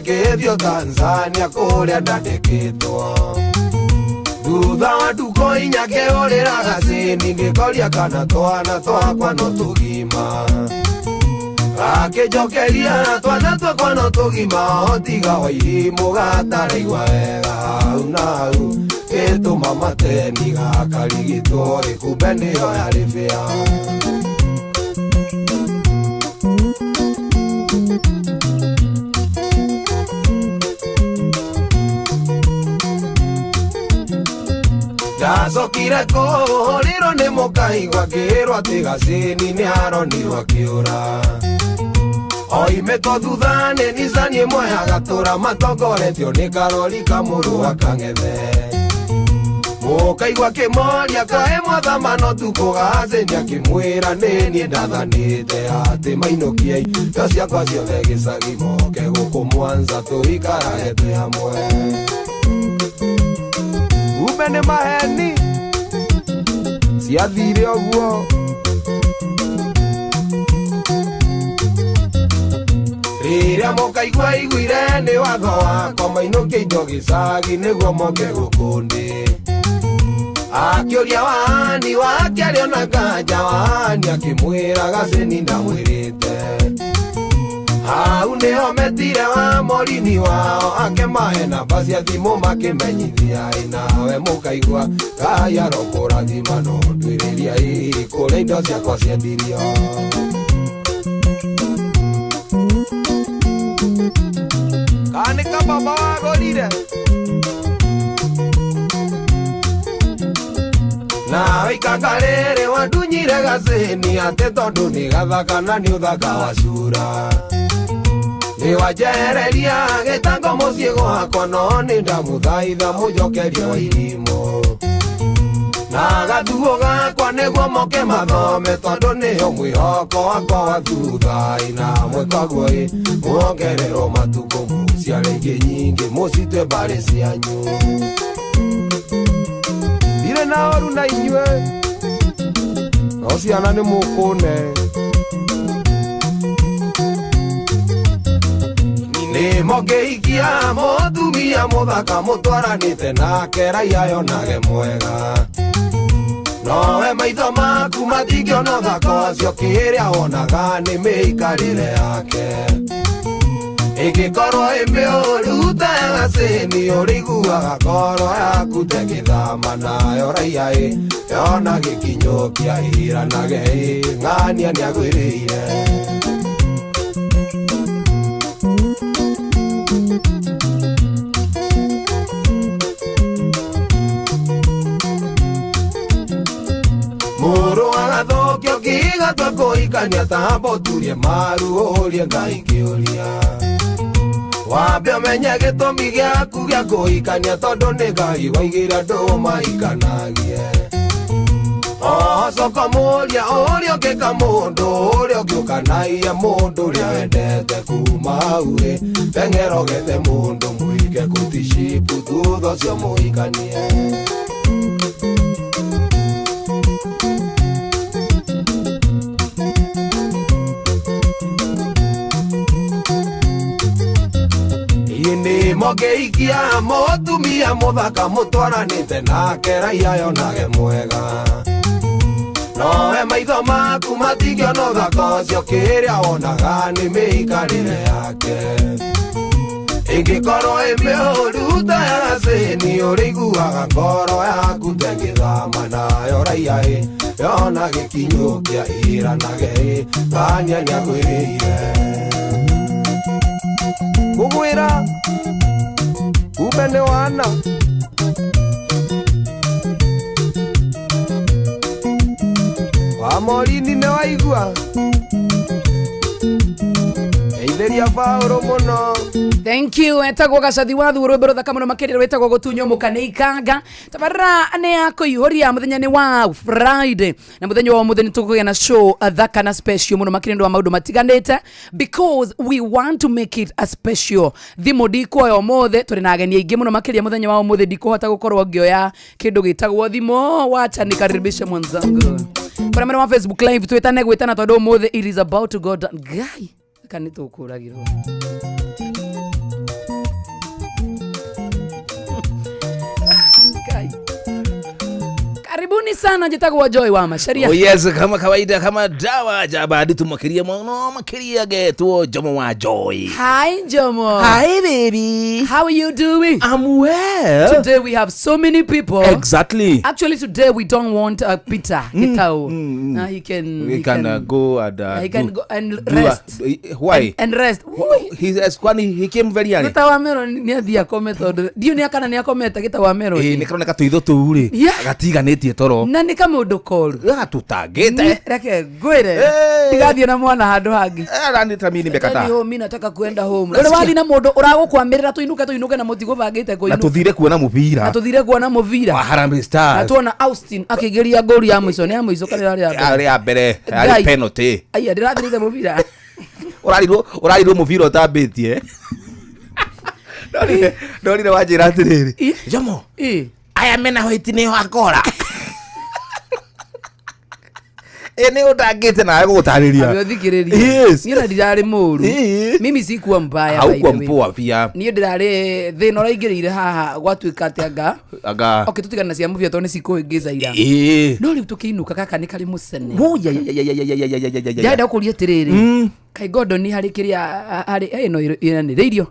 Ngethio Tanzania kuria ndandikitwo Thutha wa nduko inya ngeurira gacini ngikoria kana twana twakwa no tugima Akejokeria twana twakwa no tugima Otiga wa irimu gataraigua wega Unau Gituma mateni gakarigitwo Kumbe nĩyo yarĩ bĩa Ndacokire kũhũrĩrwo nĩ mũkaigua ngĩrwo atĩ gacini nĩaronirwo akĩũra Oimĩtwo thutha nĩ Nissan ĩmwe ya gatũra matongoretio nĩ Karori Kamũrũ wa Kang'ethe Mũkaigua akĩmoria kaĩ mwathama no tukũ gacini akĩmwĩra nĩ niĩ ndathanĩte atĩ mainũkie indo ciakwa ciothe gĩcagi moke gũkũ Mwanza tũikarage twĩ hamwe Kumbe nĩ maheni ciathire ũguo Rĩrĩa mũkaigua iguire nĩ watho wakwa mainũkie indo gĩcagi nĩguo moke gũkũ ndĩ Akĩũria wani wake arĩ ona nganja wani akĩmwĩra gacini ndamwĩrĩte Hau nĩho metire wa morini wao akĩmahe namba cia thimũ makĩmenyithia nawe mũkaigua Ngai arokũrathima no ndwĩrĩria kũrĩa indo ciakwa ciendirio Kanĩka baba wagũrire Nawe ikanga rĩrĩ wandunyire gacini atĩ tondũ nĩ gathaka na nĩ ũthaka wa cura Nĩwanjehereria gĩtango mũciĩ gwakwa no nĩ ndamũthaitha mũnjokerie wa irimũ Na gathuo gakwa nĩguo moke mathome tondũ nĩyo mwĩhoko wakwa wa thutha Na mwĩkaguo mwongererwo matukũ mũciare ingĩ nyingĩ mũcitwe mbarĩ cianyu Ndirĩ na oru na inyuĩ no ciana nĩ mũkũne Nĩmũkĩhikia mũtumia mũthaka mũtwaranĩte nake raiya yonage mwega Nowe maitho maku matingĩona ũthaka ũcio kĩrĩa wonaga nĩ mĩikarĩre yake Ĩngĩkorwo ĩ mĩũru ta ya gacini ũrĩiguaga ngoro yaku ndĩngĩthama nayo raiya yona gĩkinyũkia ĩranage ng'ania nĩagwĩrĩire Mũrũ wa gathũkio kĩgatwa kũhikania tambo turie maru ũrie Ngai kĩũria Wambe ũmenye gĩtũmi gĩaku gĩa kũhikania tondũ nĩ Ngai waigĩra andũ mahikanagie Coka mũria ũrĩa ũngĩka mũndũ ũrĩa ũngĩũkanagia mũndũ ũrĩa wendete kuma hau Teng'era ũgethe mũndũ mũhike kũtishipu thutha ũcio mũhikanie Nĩmũkĩhikia mũtumia mũthaka mũtwaranĩte nake raiya yonage mwega Nowe maitho maku matingĩona ũthaka ũcio kĩrĩa wonaga nĩ mĩikarĩre yake Ĩngĩkorwo ĩ mĩũru ta ya gacini ũrĩiguaga ngoro yaku ndĩngĩthama nayo raiya yona gĩkinyũkia ĩranage Ng'ania nĩagwĩrĩire Kũgwĩra kumbe nĩ wana Wa morini nĩ waigua Eithĩria Paũlũ mũno Thank you. Etagwo gacathi wa thurũ mbero thaka mũno makĩrĩra wetagwo gũtunyo mũkane ikanga. Tabarra ane yako ihoria muthenya ni wa Friday. Na muthenya wa muthenya tukugĩa na show thaka na special mũno makĩrĩndwa maũndũ matiganĩte because we want to make it a special. Thimo ndiko yo mothe tũrĩ na ageni aingĩ mũno makĩria muthenya wa mothe ndikohota gũkorwo ngĩoya kĩndũ gĩtagwo thimo wacha nikaribishe mwanzangu. Kwa mwana wa Facebook live twetane gwĩtana tondũ mothe it is about to go down. Guy kanĩtũkũragirwo Karibuni sana jitagwa Joy wa Macharia. Oh yes, kama kawaida kama dawa jabadi tumakiria mwana makiria geto Jomo wa Joy. Hi Jomo. Hi baby. How are you doing? I'm well. Today we have so many people. Exactly. Actually today we don't want Peter Gitao. He can go and he can go and rest. Why? And rest. He came very early. Gita wa mero ni athia komete dio ni akana ni akomete gita wa mero. Ni karoneka tuitho tuuri gatiganetie toro. Na ni kama udokoru. Gatutangite. Reke gwire. Tigathie na mwana handu hangi. Arani tamini mbekata. Mimi nataka kwenda home. Ule wathi na mundu uragukwamirira tuinuke na mutigo bangite ko inu. Na tuthire kuona muvira. Na tuthire kuona muvira. Wa Harambee Stars. Na tuona Austin akigeria goli ya mwiso ni ya mwiso kale ari ya mbere. Ari penalty. Aya ndirathirite muvira. Urariro muvira utambitie. Ndorire wanjira atiriri. Jomo. Aya mena hoiti ni wakora. Ene utangite na gutariria. Athikiriria. Yes. Ni ndirari muru. Mimi sikuwa mbaya by the way. Haukuwa mpua pia. Ni ndirari thina uraingirire haha gwatuika atianga. Aga. Okay tutigana cia muvia tone sikuingiza ira. No riu tukiinuka kaka ni kali musene. Moya Yaida ukuria tiriri. Kai Gordon hari kiria hari no ina ni radio.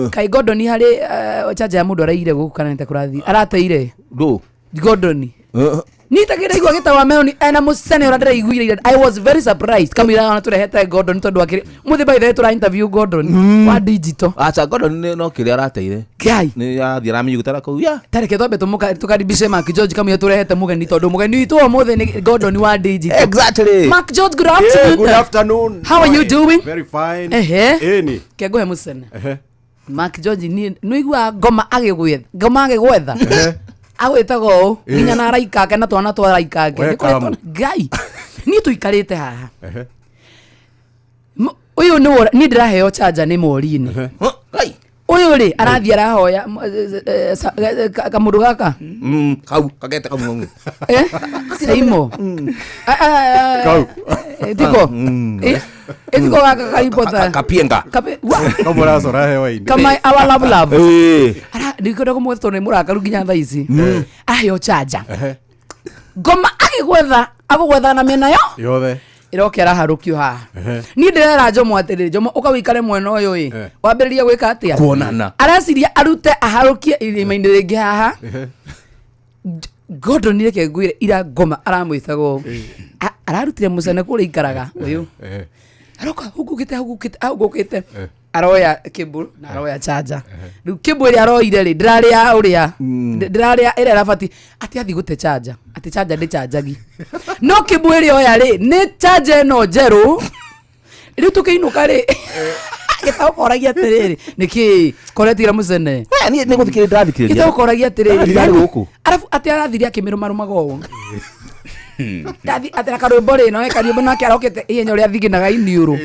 Kai Gordon hari chaja ya mundu araire gukana nita kurathi. Arateire. Do. Gordon. Nitagira igwa gita wa Meloni ena musene ora ndiraiguire. I was very surprised kamira ona turehete Gordon tondu akiri muthi by the tura interview Gordon wa digital. Acha Gordon no kiri arateire. Kai ni ya thira miyugutara ko ya tareke tobe tukaribishe Mark George kamira turehete mugeni tondu mugeni witu omothe ni Gordon wa digital. Exactly. Mark George, good afternoon. Yeah, good afternoon. How are you doing? Very fine. Eni kego he musene. Mark George ni igwa ngoma agigwetha agwetago nginya na araikake na twana twaraikake ngai ni tuikarite haha uyu ni ndiraheo charger ni morini ngai uyu ri arathia arahoya kamundu gaka kau kagete kamungu Saimo Kau tiko etiko gaka kaipota kapienga kamura sora hewa ini kama our love ara ndikoda kumweto ni murakaru nginya thaici aheo charger ngoma agigwetha na mena yo yothe irokera harukio haha ni ndirera Jomo atiriri Jomo ukawikare mwena uyu wambiriria gwika atia kuonana arasiria arute aharukie irimaini ringi haha Gordon nireke ngwire ira ngoma aramwithago ararutire musene kuri ikaraga uyu aroka hugukite aroya kibul na aroya charger riu kibul ri aroire ri ndiraria uria ndiraria ira rafati ati athi gute charger ati charger ndi chargergi no kibul ri oya ri ni charger no jeru riu tukiinuka ri gita ukoragia tiriri niki koretira musene ni guthikire ndathikire gita ukoragia tiriri ndari guku arafu ati arathiria kimirumarumago ndathi atira karwimbo ri no karwimbo na kiarokete ihenyo ria thiginaga iniuru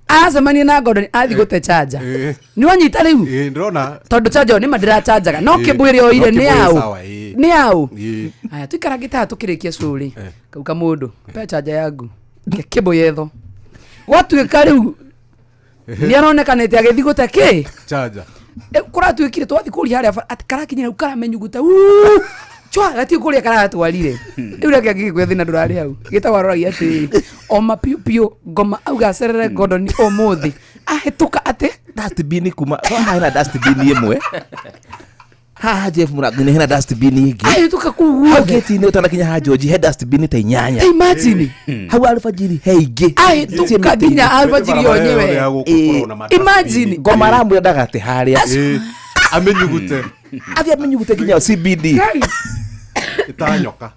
acemania na Gordon athi gute charger ni wanyita riu ndrona tondu charger ni madira charger no kibwire oire ni au aya tuikaragita tukirikia curi kauka mundu pe charger yangu kibo yetho gwatuika riu ni aronekanete agithi gute ki charger kuratuikire twathi kuri haria karakinyira ukaramenyuguta chwa ati kuria karatwarire riu reke ngigwethina ndurari hau gitawaroragia ati o mapiupio ngoma auga cerere Gordon omuthi ahituka ate dustbin kuma haina dustbin imwe Jeff Muraguni hena dustbin ingi ahituka kuguo geti ni utanakinya ha George he dustbin ta inyanya imagine hau alfajiri heige ahituka ginya alfajiri onyewe imagine ngoma rambu ndagate haria amenyugute athi amenyugute kinya CBD itanyoka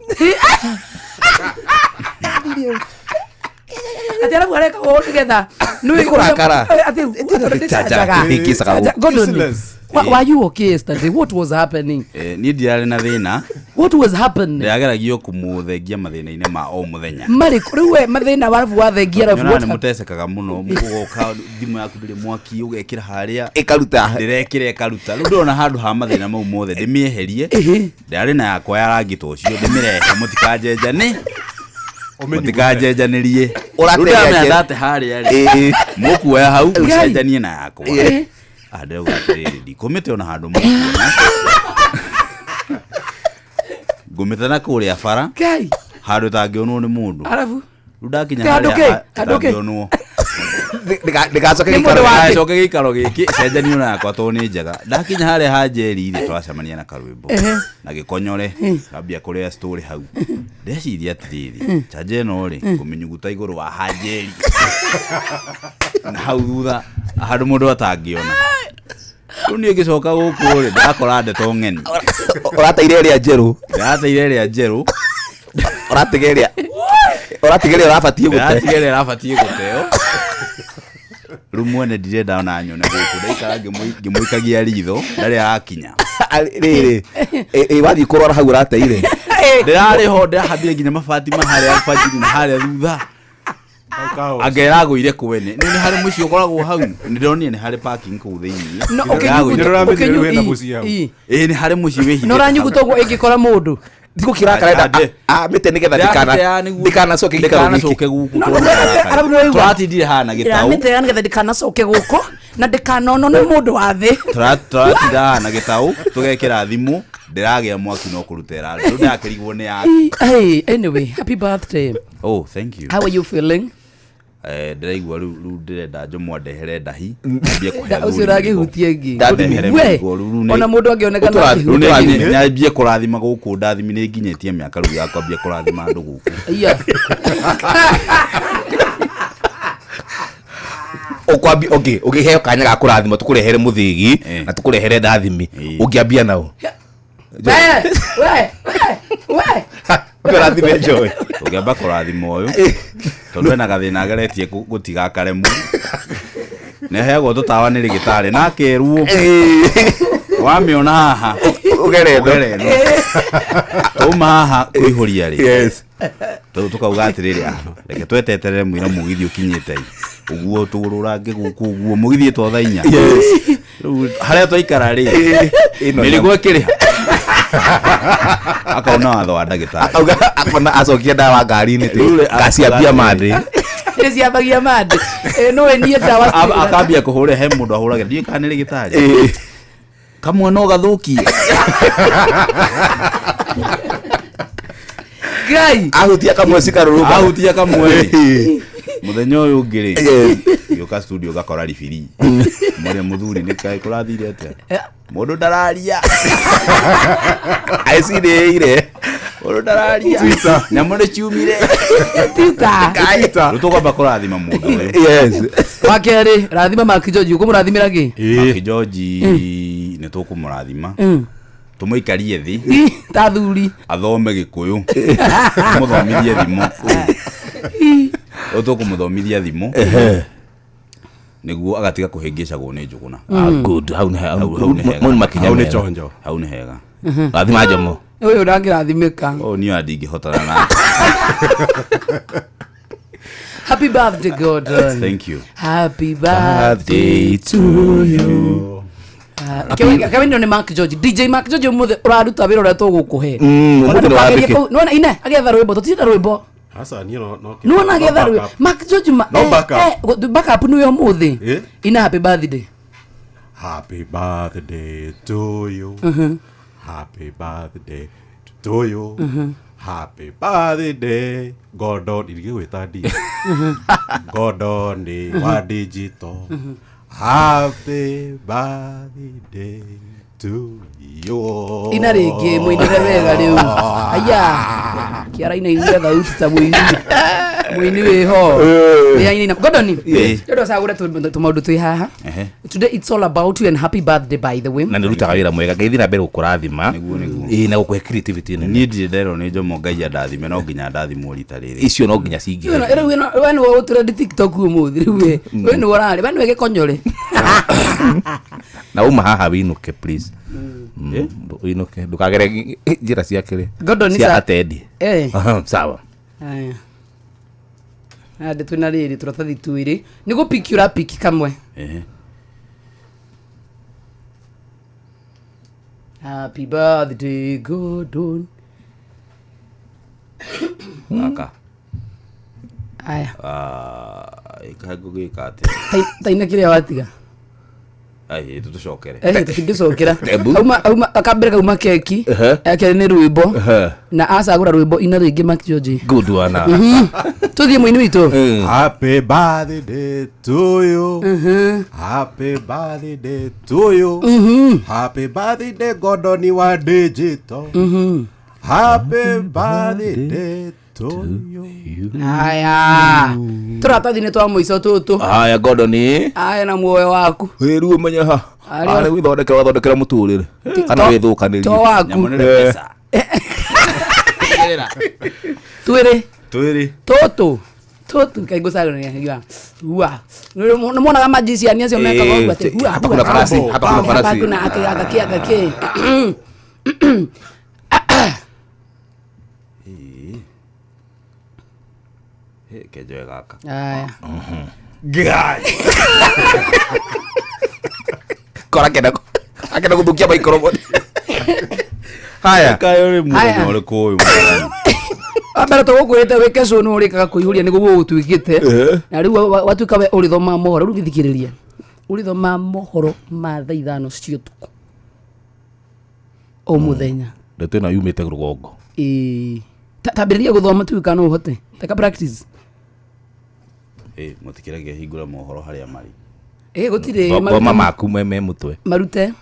ati arabu areka nigetha nui kurakara ati chacha ikisaka Gordon why you okay yesterday? What was happening? Ni ndiari na thina. What was happening? Ndiageragio kumuthengia mathina-ini ma o muthenya. Mari kuriwe mathina warafu wathengia rafu what mutesekaga muno mugoka thimu yaku ndire mwaki ugekira haria ikaruta ndirekire ikaruta ru ndona handu ha mathina mau mothe ndimieherie ndari na yakwa ya rangi to cio ndimirehe mutikajenjani mutikajenjanirie urateria ndate haria ri mukuwa hau ucenjanie na yakwa adeu gatiriri ndikomete ona handu mukuwa ngumithana kuria bara Kai. handu tangionwo ni mundu Arabu. Rudakinya Handuke. tangionwo Ndigacoke gikaro giki cenjanio nakwa to ni njega ndakinya haria hanjeri ri twacemania na karwimbo na gikonyore kambia kuria story hau ndeciria atiriri chaje no ri kuminyuguta iguru wa hanjeri na hau thutha handu mundu atangiona Uni gicoka guku ri ndakora ndeto ng'eni urateire ria njeru urategeria urabatie guteo rumwene ndirenda ona nyone guku ndaikara ngimuikagia ritho ndari akinya riri wathi kurora hau urateire ndirari ho ndahambire nginya mabati maharia alfajiri na haria thutha agera guire kuwene ni hari mucio koragwo hau ndironire ni hari parking ku thiini no ni hari mucio wihi no ranyugutogwo ingikora mundu Digo kirakarenda mite nigetha ndikanacoke guku turatindire hana gitau mite nigetha ndikanacoke guku na ndikanono ni mundu wa thi turatindira hana gitau tugekira thimu ndiragia mwaki no kurutera ndu ndakirigwo ni ya hey anyway happy birthday. Oh, thank you. How are you feeling? Ndiraigua ru ndirenda njomwa ndehere ndahi ambie kuhe ucio ragihutie ngi we ona mundu angionekana nyambie kurathima guku ndathimi ni nginyetie miaka ru yakwa ambie kurathima andu guku iya okwambi ukiheo kanya ga kurathima tukurehere muthigi na tukurehere ndathimi ungiambia nao we kurathime joy ugiamba kurathima uyu tondu ena gathina ageretie gutiga karemu neheagwo tutawa ni rigitari na keruo wamiona haha ugerendo tuma haha kuihuria ri yes tukauga atiriri reke tweteterere mwira mugithi ukinyite uguo turura ngiguku uguo mugithi twotha 4 yes haria twaikara ri mirigo kiri akauna watho wa ndagitari akona acokia ndawa ngari-ini ngaciambia mandi ciambagia mandi no nie ndawa akambia kuhure he mundu ahurage ndiye kana ni gitari kamwe no gathuki gai ahutia kamwe cikaruruka ahutia kamwe muthenya uyu ngiri yoka studio gakora ribiri mwere muthuri ni kai kurathire ate mundu ndararia aicireire mundu ndararia na mundu ciumire tita rutugomba kurathima mundu yes wakeri rathima makijoji ukumurathimira gi makijoji ni tukumurathima tumuikarie thi tathuri athome gikuyu muthomithie thimo utukumuthomithia thimo niguo agatiga kuhingicagwo ni njuguna good hau ni makinya hau ni chonjo hau ni hega rathima njomo uyu urangirathimika niyo ndingihotana na happy birthday Gordon. Thank you. Happy birthday to you. Kawini ni Mark George DJ Mark George muthe uraruta wira uria tugukuhe nona ine agetha rwimbo tutinda rwimbo asa ni no nona agetha rwimbo Mark George backup ni yo muthi ina happy birthday to you happy birthday to you happy birthday Gordon iligweta ndi Gordon ni wa digital happy birthday to you ina rege muinire wega riu aya kiara ina inga thauti ta muini weho ya ina Gordon ndio sagura tumaundu twi haha today it's all about you and happy birthday by the way na nirutaga wira mwega ngeithi na mbere gukurathima na gukwe creativity ni ndiro ni njomo ngai ndathime no nginya ndathimwo rita riri icio no nginya cingi wena wo trend TikTok umuthi riu wena worari wena wege konyore na uma haha winuke please winuke ndukagere njira cia kiri cia atendi sawa aya ade twina riri turatathi twiri ni gupikura piki kamwe happy birthday Gordon aka aya ikago gikate taina kile watiga ai tutucokere tũtingĩcokera auma akambere kauma keki yake nĩ rwĩmbo na acagũra rwĩmbo ina rĩngĩ makĩonje good one tũthiĩ mũini witũ happy birthday to you happy birthday to you happy birthday Gordon wa digital happy birthday to you aya tũratathi-inĩ twa mũico tũtũ aya Gordon aya na muoyo waku wĩru ũmenye ha arĩ wĩthondekera mũtũrĩre kana wĩthũkanĩrie to waku twĩrĩ tũtũ kaigucagĩra wa nĩ monaga magiciani acio mekaga ũguo atĩ hapa kuna farasi na agaki kejoe gaka aya kora akenda gũthũkia microphone haya kayo nĩ mũthenya ũrĩkũ ũyũ ambere tũgũkwĩrĩte wĩke cũnũ ũrĩkaga kũihũria nĩguo gũgũtuĩkĩte na rĩu watuĩka we ũrĩthoma mohoro rĩu gĩthikĩrĩria ũrĩthoma mohoro ma thaa 5 cia ũtukũ o mũthenya ndeto ĩno yumĩte rũgongo tambĩrĩria gũthoma tuĩka no ũhote taka practice mũtikĩrage hingũra mohoro harĩa marĩ gũtirĩ thoma maku me mũtwe marute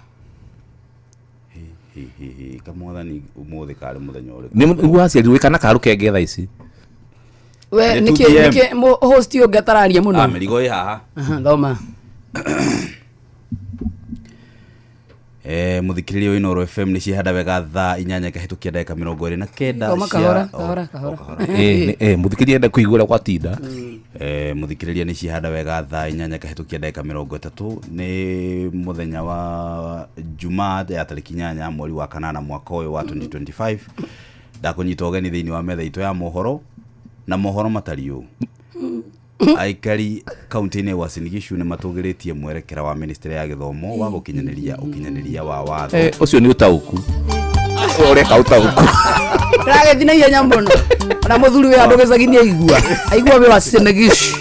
kamwathani ũmũthĩ karĩ mũthenya ũrĩkũ nĩ waciarirwo kana karũkenge thaa ici we nĩkĩ host ũngĩ atararia mũno mĩrigo ĩ haha thoma muthikiriria Inooro FM ni cihanda wega thaa 8 kahitukia dakika 29 kahora muthikiriria enda kuigura kwa tinda muthikiriria ni cihanda wega thaa 8 kahitukia dakika 30 ni muthenya wa Jumaa ya tariki 8 mweri wa kanana mwaka uyu wa 2025 ndakunyita ugeni thiini wa metha ito ya mohoro na mohoro matariu aikari kaunti-inĩ ya Uasin Gishu nĩ matũgĩrĩtie mwerekera wa ministry ya gĩthomo wa gũkinyanĩria wa watho ũcio nĩ ũtaũku ũreka ũtaũku ragĩthi na ihenya mũno na mũthuri we andũ gĩcagi-inĩ aigua we Uasin Gishu.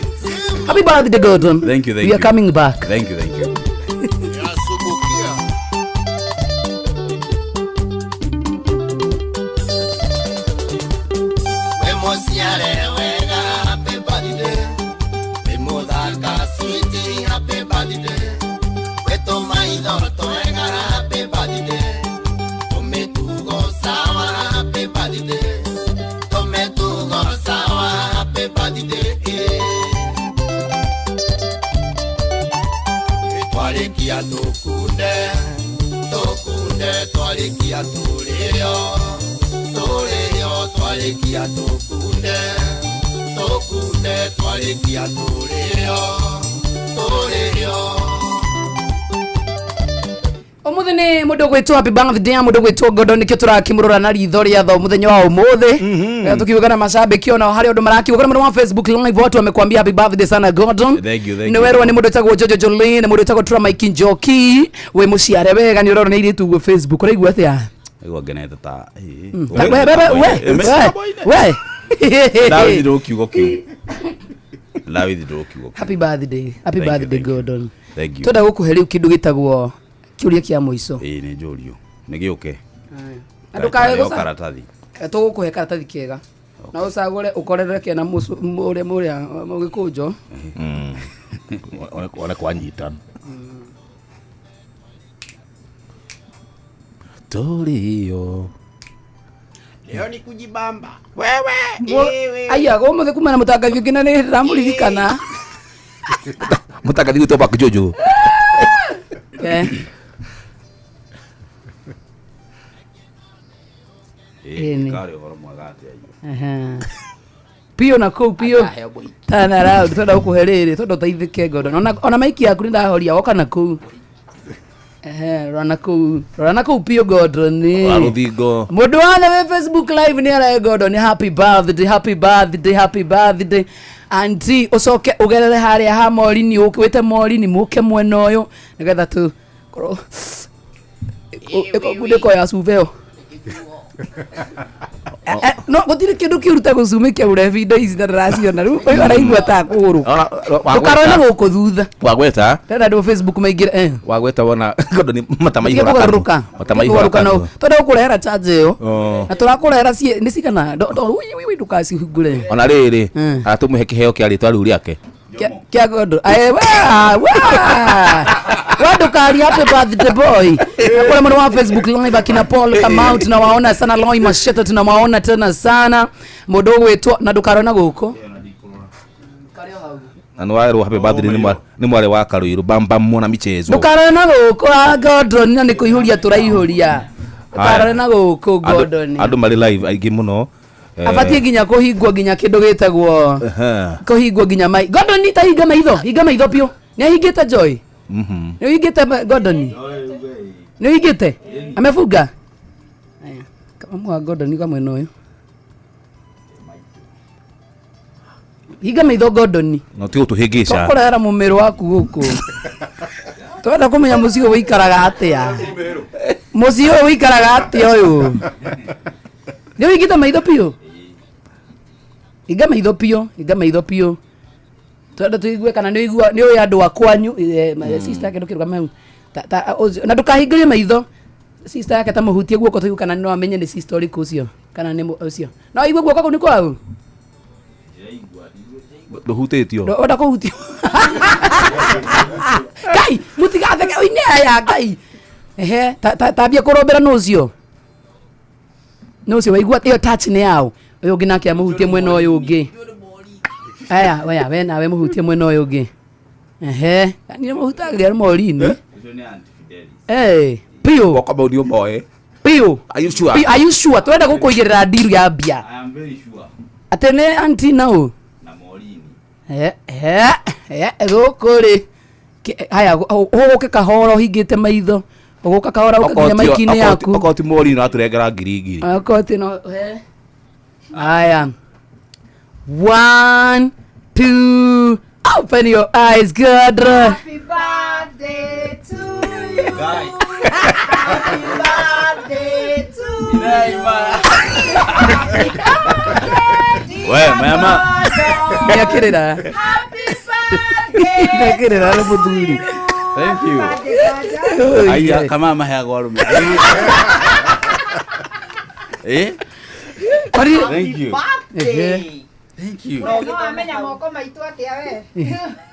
Happy birthday Gordon. Thank you. We are coming back. Thank you. Tokunde twalikia tulio twalikia tokunde twalikia tulio Umuthi ni mundu gwitwo happy birthday ya mundu gwitwo Gordon nikio turakimurora na ritho ria tho muthenya wa umuthi tukiuga na mashabiki ona hari andu marakiuga na wa Facebook live watu wamekwambia happy birthday sana Gordon. Ni werwa ni mundu tagwo Jojo Jolene, mundu tagwo Tura Mike Njoki, we muciare wega ni urora na iri tu Facebook uraigua atia ego geneta ta we David Rokiugo kiu David Rokiugo happy birthday Gordon. Thank you. Toda gukuheri kindu gitagwo kiuria kia muico ni njurio ni giuke adukae go karatathi tugukuhe karatathi kiega na ucagure ukorere kena muria mugikunjo ona kwanyita Tolio leo ni kujibamba wewe aya go muthe kuma na mutangathi ngina ni ramulirikana mutangathi gito bakujojo kare horo mwagate ayo pio na kou pio tana rao toda ukuherere toda taithike Gordon ona maiki yaku ndahoria woka na kou rana kou pio Gordon ni aruthingo mundu wana we Facebook live ni ara Gordon happy birthday anti ucoke ugerere haria ha morini ukwite morini muke mwena uyu nigetha tu eko bude ko ya suveo no gutire kindu kiruta gucumikia urebi indo ici ndaraciona riu uyu araigua ta kuru ukarona guku thutha wagweta tena ndo Facebook maingire wagweta wona gondo ni matamai horaruka no tondu ukurehera charge yo na turakurehera ni cigana wi ndukasi hungure ona riri atumuhe kiheo kia ritwa riu riake kia gondo Wadukari happy birthday boy. Kwa mwana wa Facebook live akina Paul Kamau tunawaona sana, Loi Masheto tunawaona tena sana. Modogo wetu na dukarona guko. Anwaro happy birthday ni mwale wa Karuiru bamba mona michezo. Dukarona guko Gordon na nikuihuria turaihuria. Dukarona guko Gordon. Andu mari live aigi muno. Abatie ginya kuhingwo ginya kindu gitagwo. Kuhingwo ginya mai. Gordon ni ta higa maitho pio. Ni hingite Joy. Ni hingite Gordon. Ni hingite. Amefuga. Aya. Kama mwa Gordon kama mweno uyu. Higa maitho Gordon. No ti utuhingica. Tukorera mumero waku guku. Twenda kumenya mucio wikaraga atia. Mucio wikaraga atia uyu. Ni hingite maitho pio. Higa maitho pio. Twenda tuigue kana ni igua ni uyu andu akwanyu sister yake ndukiruga mau. Na ndukahingirie maitho. Sister yake ta muhutie guoko tuigue kana no amenye ni sister uri kucio kana ni ucio. No igue guoko ku ni kwau. Nduhutitio. Nda kuhutio. Kai, mutigathe kai ni aya kai. Ehe, tabia kurombera no ucio. No ucio waigua iyo touch ni yao. Uyu ngina kia muhutie mwena uyu ungi. Aya, we nawe muhutie mwena uyu ungi. Ehe, ni muhutagira morini. Pio. Wakaba udio boy. Pio. Are you sure? Are you sure? Twenda gukuigirira diru ya bia. I am very sure. Atene anti nao. Na morini. Gukuri. Haya, uguke kahoro hingite maitho. Uguka kahora ukaginya maiki-ini yaku. Okoti morini no aturengera ngiri. Okoti no Haya. 1 2 open your eyes, God. Happy birthday to you. Happy birthday to you. We mama. Yakirira. Happy birthday. Yakirira na muduri. Thank you. Aya kama mahago arume. Thank you. Thank you. No amenya moko maitu atia we.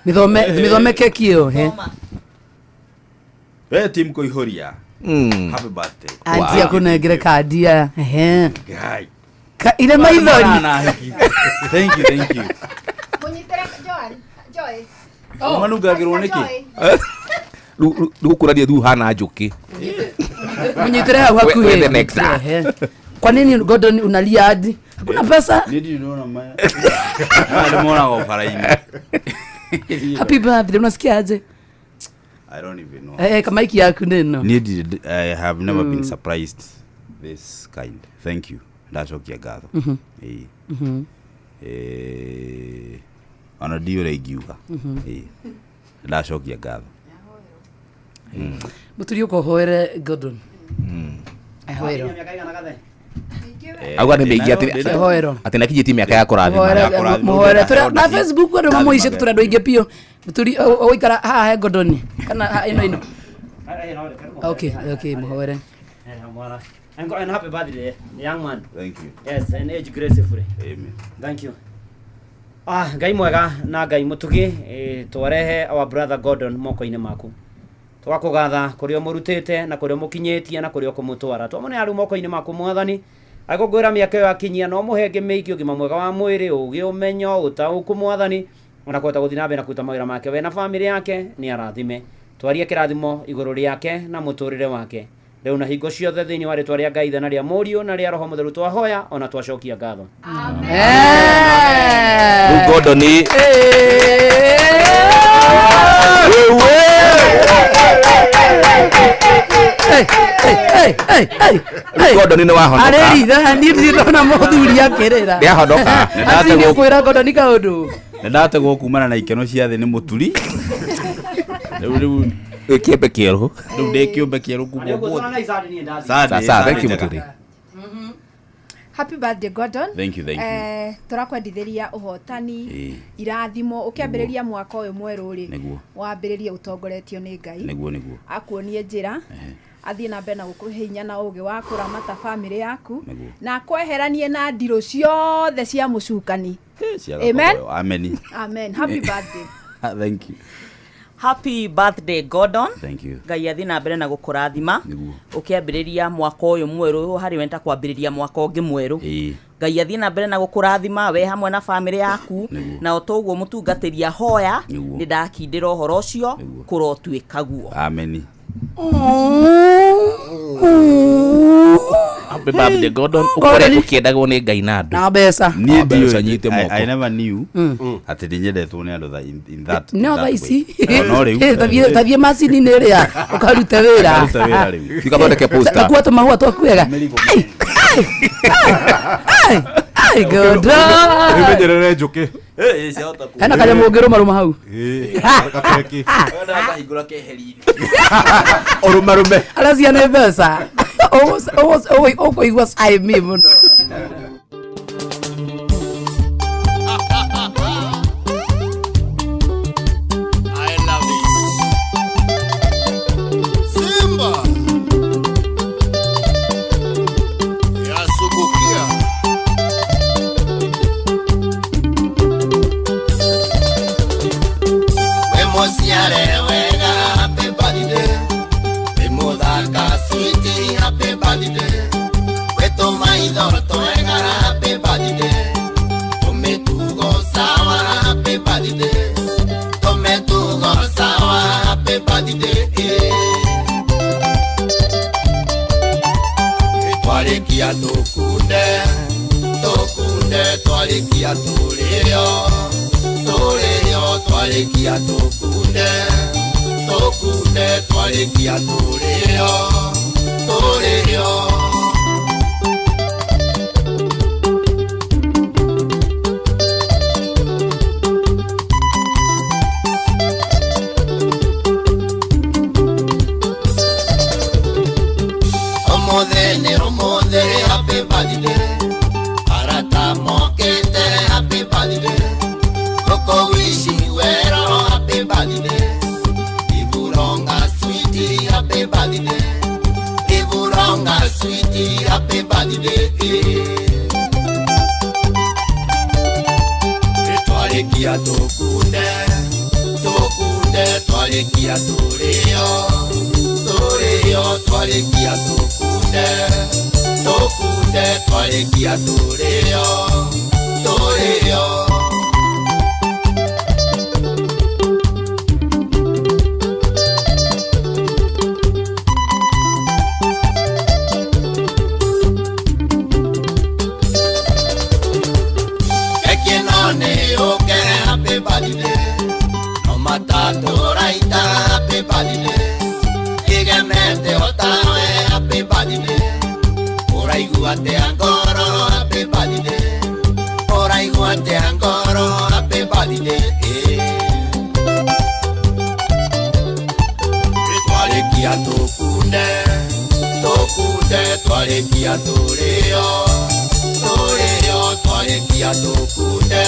Midhome keki yo We team kuihuria. Happy birthday. Anti akunengere kadi ya Guy. ile maithori. Thank you. Munyitere Joy. Manugagirwo niki? Ndugukuradia thu hana njuki. Munyitere hakuhi. The next. Kwa nini Gordon unalia hadi? Hakuna pesa? Ndio unaona maya. Alimuona kwa faraini. Happy birthday, unasikia aje? I don't even know. Kama hiki yako neno. I have never been surprised this kind. Thank you. That's okay gather. Ana dio regiuga. That's okay gather. Muturi uko hoere Gordon. Hoero. Agora nimeingia ati na kijiti miaka ya kurathima. Muhore tura na Facebook ndo mamuice tura ndo inge pio. Muturi oikara ha Gordon. Kana ino. Okay, muhore. And happy birthday, young man. Thank you. Yes, and age gracefully. Amen. Thank you. Ngai mwega na ngai mutugi twarehe our brother Gordon moko-ini maku. Twakugatha kurio murutite na kurio mukinyetie na kurio kumutwara. Twamone ari moko-ini maku mwathani. Agogwira miaka yo akinyia no muhenge meiki ugima mwega wa mwiri ugi umenyo utauku mwathani. Ona kweta guthina na kuta mawira make we na family yake ni arathime. Twarie kirathimo iguru riake na muturire wake. Leo na hingo ciothe thiini wa ritwa ria Ngai na ria Mũriũ na ria Roho Mũtheru twahoya ona twacokia ngatho. Amen. Gordon ni Gordon ni wahonoka. Areri da ni na muthuri akirira. Ndia honoka. Ndategwo kwira Gordon kaundu. Ndategwo kumana na ikeno cia thi ni muturi. Kiembe kieru. Ndio kiumbe kieru kubwa. Sasa thank you muturi. Happy birthday Gordon. Thank you. Turakwendithĩria ũhotani irathimo ũkĩambĩrĩria mwaka ũyũ mwerũ rĩ wambĩrĩria ũtongoretio nĩ Ngai nĩguo akuonie njĩra athiĩ na mbere na gũkũhe hinya na ũgĩ wa kũramata family yaku na kweheranie na ndirũ ciothe cia mũcukani. Amen. Happy birthday. Thank you. Happy birthday Gordon. Thank you. Ngai athi na mbere na gukurathima ukiambiriria mwaka uyu mweru hari wenta kwambiriria mwaka ungi mweru. Ngai athi na mbere na gukurathima we hamwe na family yaku na otoguo mutungatiria hoya ni ndakindira uhoro ucio kurotwika guo. Amen. Happy birthday Gordon. Ukore ukiendagwo ni Ngai na andu. Na mbeca. Ni ndio nyite moko. I never knew. Ati ndinyendetwo ni andu in that. No thaisi. No riu. Tathie macini ni ria ukarute wira. Tikathondeke poster. Nakuota mahua twakwega. Ai Gordon. Imenyerere njuki. Hena kanya mungiro maruma hau. Kakeki. Ona kahingura keheri. Orumarume. Alazia ne mbeca. Okoigua sai mimi muno. Twalikia omode happy birthday arata mokete happy birthday koko wishi wero happy birthday iburonga sweetie happy birthday happy birthday twalikia tukunde twalikia tulio twalikia tukunde twalikia tulio happy birthday no matato raita happy birthday igamente otawe happy birthday oraiguate angoro happy birthday oraiguate angoro happy birthday twalikia tukunde twalikia tulio twalikia tukunde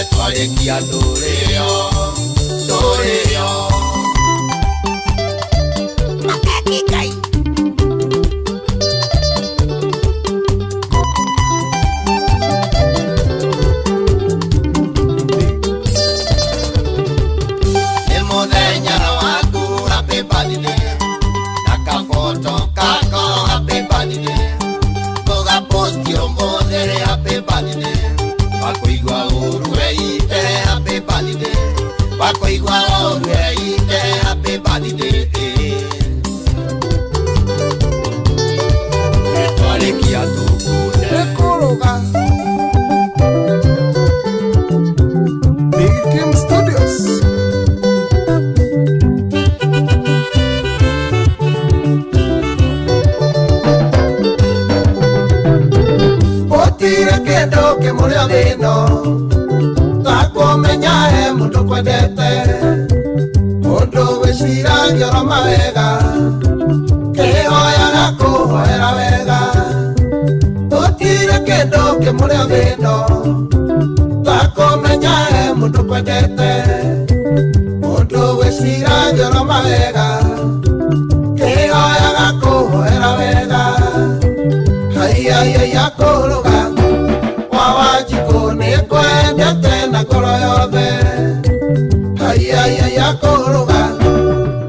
twalikia tulio Makekikai Ilmuthenya waku happy birthday nakafoto kako happy birthday Koga posti omodere happy birthday Wakuigwa urueite happy birthday Wakuigwa urueite happy birthday Twalikia tukunde Ekologa Big Kim Studios Otire kendo ke murio thino takumenya he mundu kwendete mundu wicira ngoro mawega kihoya na kuhoera wega kendo kimurya thino takumenya mundu kwendete mundu wicira njoro mawega kihoyaga kuhoera wega haiaiaia kuruga Wanjiku ni kwendete na ngoro yothe haiaiaia kuruga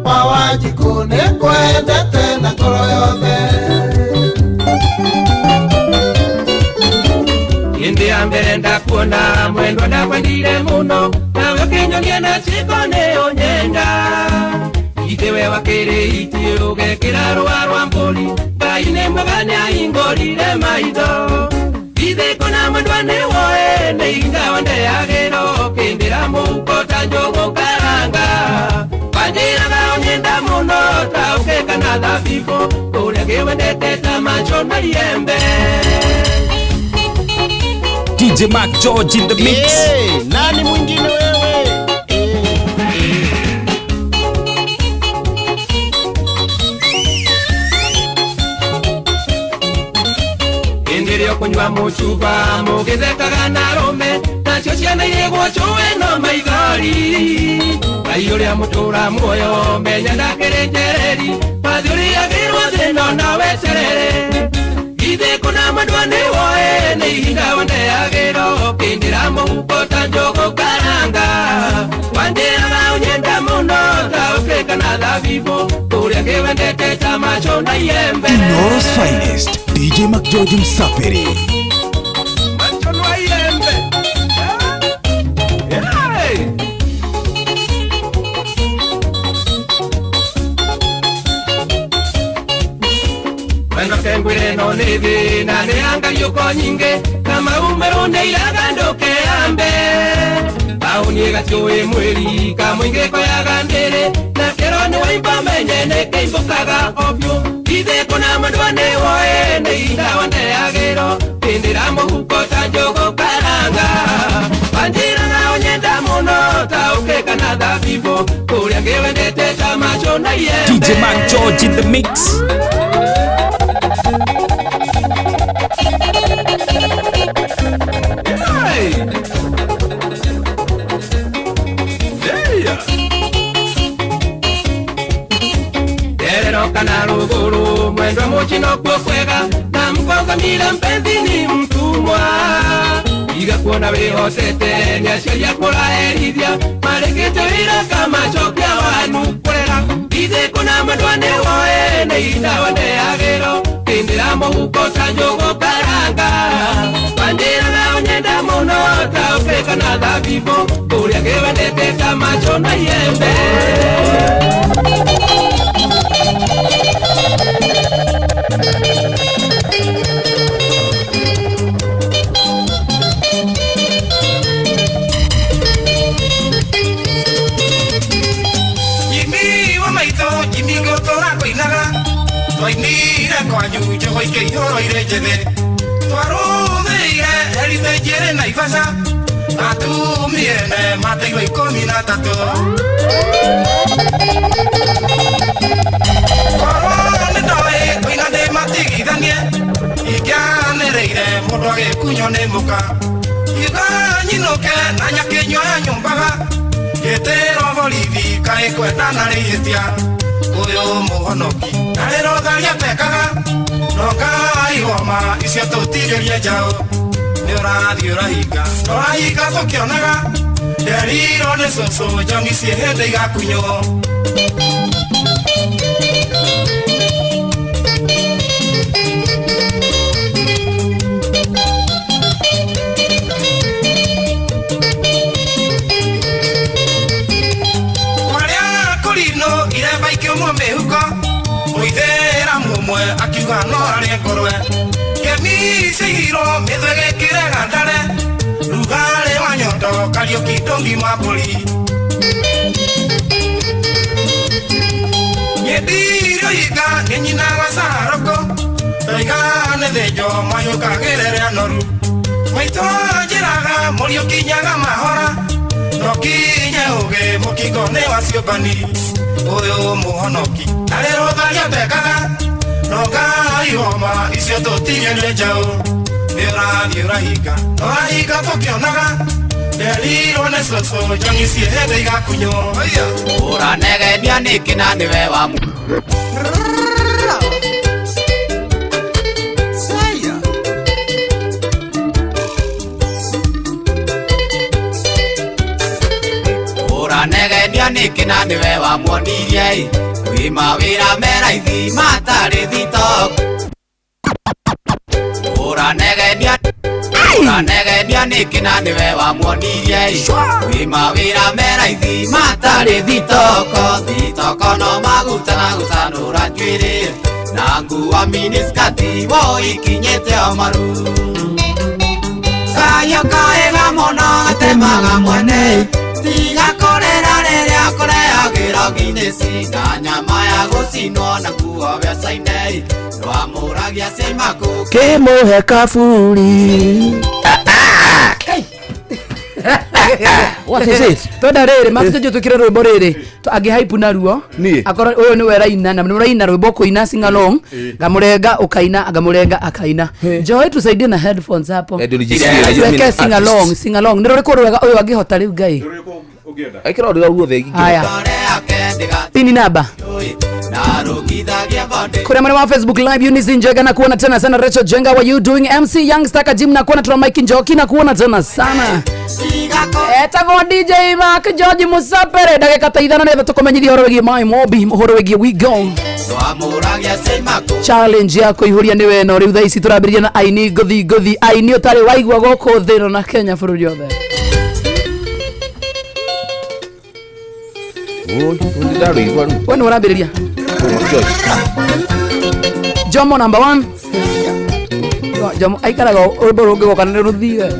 Wanjiku ni kwendete na ngoro yothe Indi ya mbere ndakuona mwendwa ndakwendire muno nawe ukinyonia na ciko ni unyenda Itewe wakiri iti ugekira rwa rwa mburi Ngai ni mwega ni ahingurire maitho Ithe kuna mwendwa ni woe ni ingawa ndeagiro Kindira muko ta njugu karanga Wanjiraga unyenda muno ta ukeka na thabibu Uria kiwendete ta macho na liembe DJ Mac George in the mix. Nani mwingine wewe? Indirio kunywa muchuba mugithekaga na rome nacio ciana igwo cuwe no maithori Aiuria mutura muoyo menya ndakirenjereri Mathiuriagirwo thino na weterere Ithe kuna mwendwa ni woe ni ihinda wandeagiro Kindira muhuko ta njugu karanga Wanjiraga unyenda muno ta ukeka na thabibu Uria kiwendete ta macho na iembe Inoros finest DJ Mac George Msapiri Macho na iembe Hey! Wendo kengwire no nithi na ni anga yuko nyinge Kama umerunde ilaga ndoke ambe Auni gachui mwiri kamwinge koyaga ndere Na kero ni waimba menye ne keimbukaga obyo Ithe kuna mwendwa ni woe ni inda wandeagiro Kindira muhuko ta njugu karanga Wanjiraga unyenda muno ta ukeka na thabibu Uria kiwendete ta macho na iembe DJ Mac George in the mix. Kana ruguru mwendwa muchino kwa kwega na mkonga mila mpenzi ni mtumwa Iga kuona wihotete ni ashiria kura erithia Marekete wira kama chokya wanu kurera Ithe kuna mwendwa ni woe ni inda wandeagiro Kindira muhuko ta njugu karanga Wanjiraga unyenda muno ta ukeka na thabibu Uria kiwendete ta macho na iembe Jimmy wa maito Jimmy gotora koinaga Twainire kwanyu jogo ikeihoro irenjethe Twaruthire erite njere na Ivasha Atumiene mateiro 13 Korone ndoe koina de matigithanie Ikianereire mundu agikunyo ni muka Iga nyinuke na nyakinyo ya nyumbaga Gitero borithi kae kwendana rihitia Uyu muhonoki na rero tharia tekaga Nonga ihoma icio tutigerie njao Ni urathi urahinga Urahinga tukionaga Nderiro ni cucu njongi cie hindi igakunyo Waria kurino iremba ikiumwo mihuko Muithira mumwe akiuga no arie ngorwe Kemi cihiro mithwe gikire gandare Rugare wa nyondo Kariuki ndungi mamburi Nyedirio yika ni nyina wa saroko Toiga ne thejo mayuka gerere anoru Maito njiraga Muriuki nyaga mahora Nokinye uge mukingo ne wa ciobani Uyu muhonoki na rero tharia tekaga Nonga ihoma icio tutigerie njao Urahika tokionaga Deliro nesoso Jangi siehede igakunyo Uranegenia nikina niwe wa mu Uranegenia nikina niwe wa mwonirie Wima wira meraithi matari thito Uranegenia nikina niwe wa mwonirie Wima wira meraithi matari thitoko no maguta na gutanura njuiri na nguo miniskati wo ikinyete omaru Kayo kaega mono temaga mwene Tiga korera reria koreagira Guinness na nyama ya gucinwo na nguo beca-inĩ Rwamũragia cimaku Kimuhe kaburi. What is it? Tonda riri matujo tukire rwimbo riri agihype naruo akora uyu ni weraina na muraina rwimbo kuina sing along ngamurenga ukaina agamurenga akaina Joy tusaidie na headphones hapo weke sing along ndio riko rwega uyu agihota riu ngai aikira ndio guothe haya pini naba Kuna mwana wa Facebook live Eunice Njega na kuona tena sana Rachel Jenga what you doing MC Youngster Kajim na kuona tuna Mike Njoki na kuona tena sana Etago DJ Mark George Musapere dakika ta ithano netha tukomenyithia horo wigi My Mobi horo wigi we go challenge yako ihuria ni we no riu thaici turabiria na aini gothi aini utari waigwa goko thino na Kenya bururi othe When urambiriria Jomo number 1 Jomo aikaraga uruboro ngego kana ruthiwe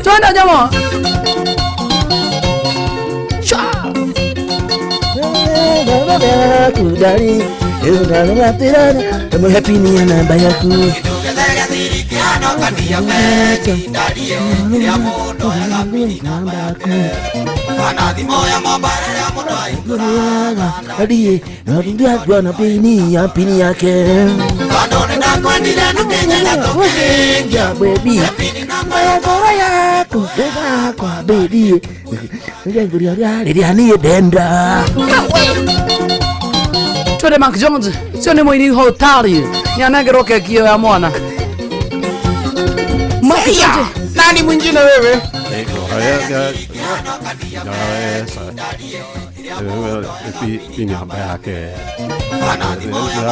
twenda Jomo kudari ndio tirana kama happy ni namba yako Adi, ndio bwana pini yake. Kadone na kwandira nukenya na tokenja baby. Namba yako, kwa baby. Ndio ni denda. Twende Mark Jones, sio ni mwini hoteli. Ni anageroke kio ya mwana. Maria, nani mwingine wewe? Pini hamba yake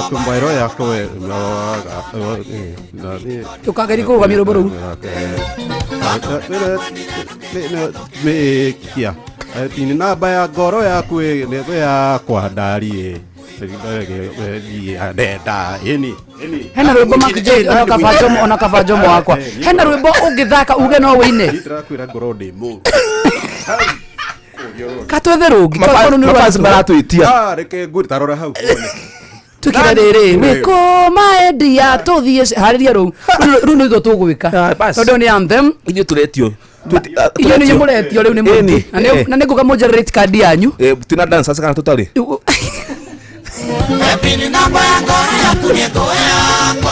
kumbairo yako tukageri ko gamiro boru kia pini namba ya goro yaku ne ya kwa ndari hena rwimbo Mark J ona kafajomo wakwa hena rwimbo ungithaka uge no wine ndirakwira ngoro ndi mu katwethe rungi twakono ni rwazi maratuitia reke nguri tarora hau tukira riri wiko maedia tuthie hariria ru ndio tugwika tondu ni anthem inyo turetio iyo ni muretio riu ni mwini na ni nguga moderate card yanyu tuna dance sasa kana tutari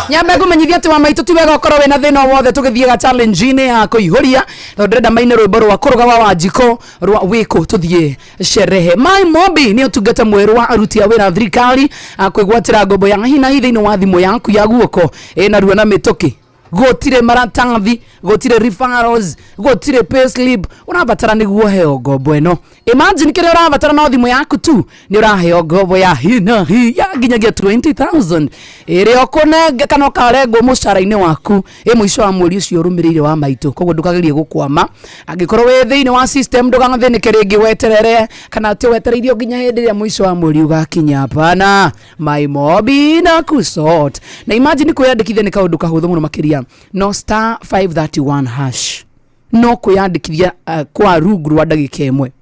Nyambe kumenyithia ati wa maitu ti wega ukorwo wina thina wothe tugithie ga challenge-ini ya kuihuria ndrenda maine rwimbo rwa kuruga wa Wanjiko rwa wiko tuthie sherehe My Mobi ni utungata mweru wa aruti a wira thirikari akwigwatira ngombo ya hina hithe-ini wa thimu yaku ya guoko na ruo na mituki gotire maratangathi gotire referrals gotire payslip unabatara niguo heo ngombo eno imagine kile urabatara na thimu yaku tu ni uraheo ngombo ya hina hi ya ginyagia 20,000 ire okonenge kana karengwo mucara-ini waku mwisho wa mweri ucio rumirire wa maitu koguo ndukagerie gukwama angikorwo we thiini wa system ndugathinike ringi weterere kana ti wetereirio ginya hindi ya mwisho wa mweri ugakinya hapana My Mobi na kusort na imagine kuyandikithia ni kaundu kahuthu muno makiria no star 531 hash no kuyandikithia kwa rungu rwa ndagika imwe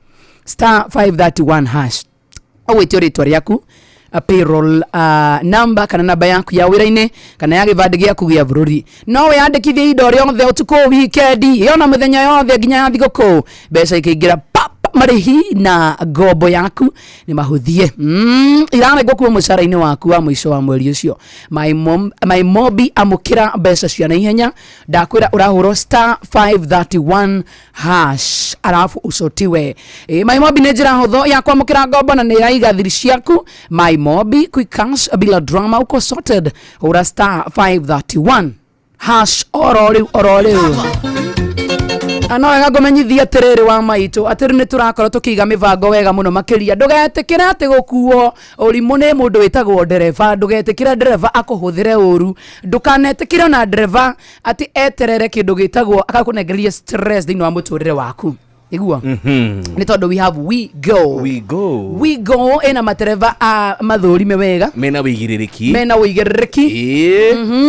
star 531 hash awetio ritwa riaku payroll number kana namba yaku ya wira-ini kana ya gibandi giaku gia bururi no wiyandikithie indo riothe utuko weekend yona muthenya yothe ginya ya thiguku mbeca ikiingira pap marihi na ngombo yaku ni mahuthie iranegwo kuwa mucara-ini waku wa mwisho wa mweri ucio my mobi amukira mbeca cia na ihenya ndakwira urahuro star 531 hash arafu ucotiwe my mobi ni njira hutho ya kwamukira ngombo na ni iraiga thiri ciaku my mobi quick cash bila drama uko sorted ura star 531 hash orori anoega ngomenyithia terere wa maitu atiri ni turakora tukiga mivango wega muno makiria ndugetikira ati gukuo urimu ni mundu witagwo ndereva ndugetikira ndereva akuhuthire uru ndukanetikira na ndereva ati eterere kindu gitagwo akakunengeria stress thini wa muturire waku igua ni tondu we have we go ena matereva a mathurime wega mena wigiririki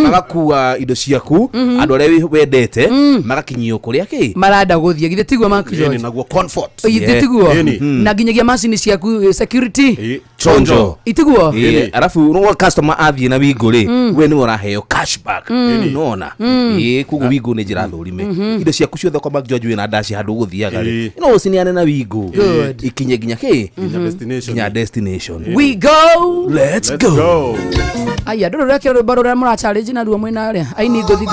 magakuwa indo ciaku andu aria wendete magakinyio kuria ki marada guthie githe tigwa makjo naguo comfort tigwa na ginyagia machine ciaku security chonjo itigwa arafu no customer athie na wiguri we ni uraheo cashback nona kugu wigo ni njira thurime indo ciaku ciothe kwa George wina ndaci handu guthiaga no usiniane na wigo ikinye ginya ki destination we go let's go aya ndoro rake rubaro ra mura challenge na ruo mwena aria aini gothi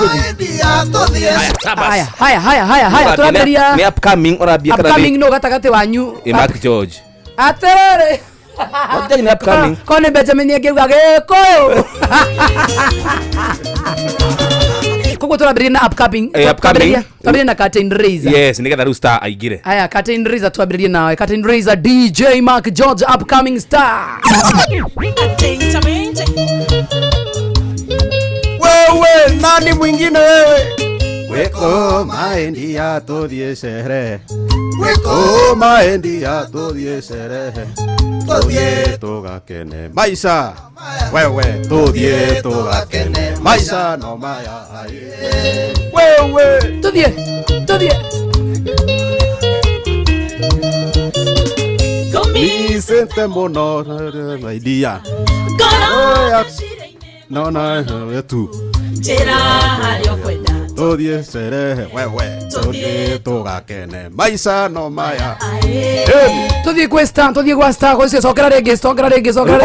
haya turaberia ni upcoming orabia kana upcoming no gatagate wanyu Mark George atere what is upcoming kone Benjamin yegeuga geko kogo turaberia na upcoming turaberia na Curtain Raiser yes nigetha ru star aigire aya Curtain Raiser turaberia nawe Curtain Raiser DJ Mark George upcoming star wewe nani mwingine wewe weko maendia tudie sherehe weko maendia tudie sherehe tudie tugakene maisha wewe tudie tugakene maisha no maya wewe tudie Vicente Mono idea no tu Jera hario kwenda tudie sherehe wewe tudie tugakene maisha no maya tudie questa cose sokera rege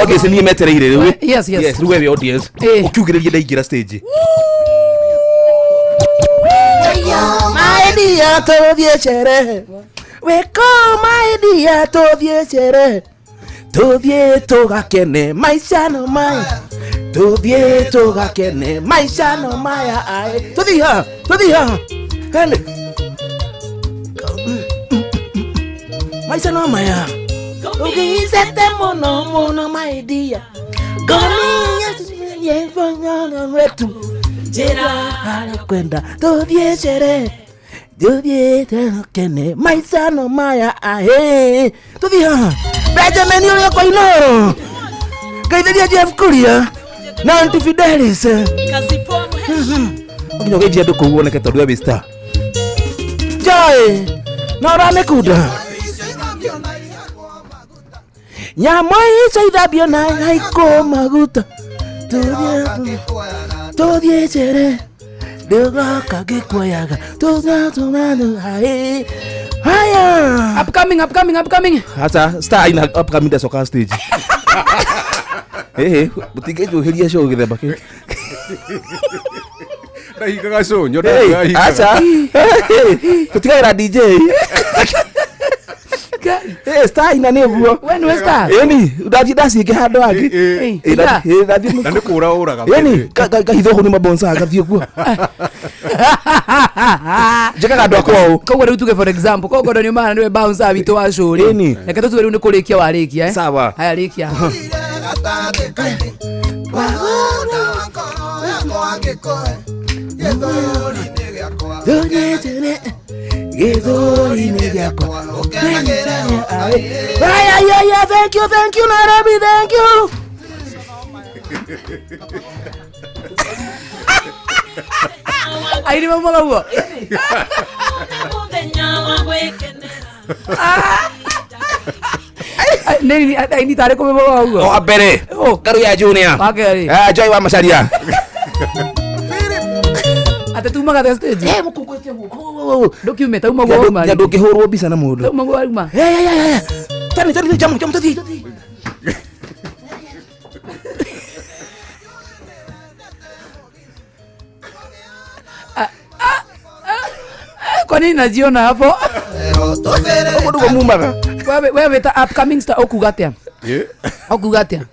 audience ni metereire riu yes ruwe audience ukiugiriria ndaingira stage Maedia tudie sherehe weko maedia tudie sherehe tudie tugakene maisha no maya tudie tugakene maisha no maya ae tudie hele maisha no maya ugizete mono maedia gomi yefanya wetu jera kwenda tudie sherehe tudie tugakene maisha no maya ae tudie Benjamin yule kwa ino kaidelia Jeff Kuria na Antifidelis okinyo gejia nduku woneke tondu we star joy na rame kuda nyamo iso idabio na haiko maguta tudie chere dega kagekwayaga tudatu hai haya upcoming hata star ina upcoming da soka stage butige hiria show githemba ki ndahigaga show nyoda acha tutigaira DJ star ina nebuo when we star yani udajidasi ke hando agi na nikura uraga yani kahitho ni mabonsa gathie kuo jeka gadwa kwao kogo riu tuge for example kogo ni mana niwe bounce abito wa show ni reke tuwe riu ni kurikia warikia sawa haya rikia Githori-inĩ gĩakwa aya thank you Nairobi thank you aini mama huo nini aini tare kome baba huo abere karu ya junior bageri joy wa macharia atatuma ka stage mukukwetia huko Document tauma goma. Ya ndungihurwo mbica na mundu. Tauma goma. Tani jamu tathi. Kwa nini najiona hapo? Ndugu mumaga. Wewe ta upcoming star okugatia. Okugatia.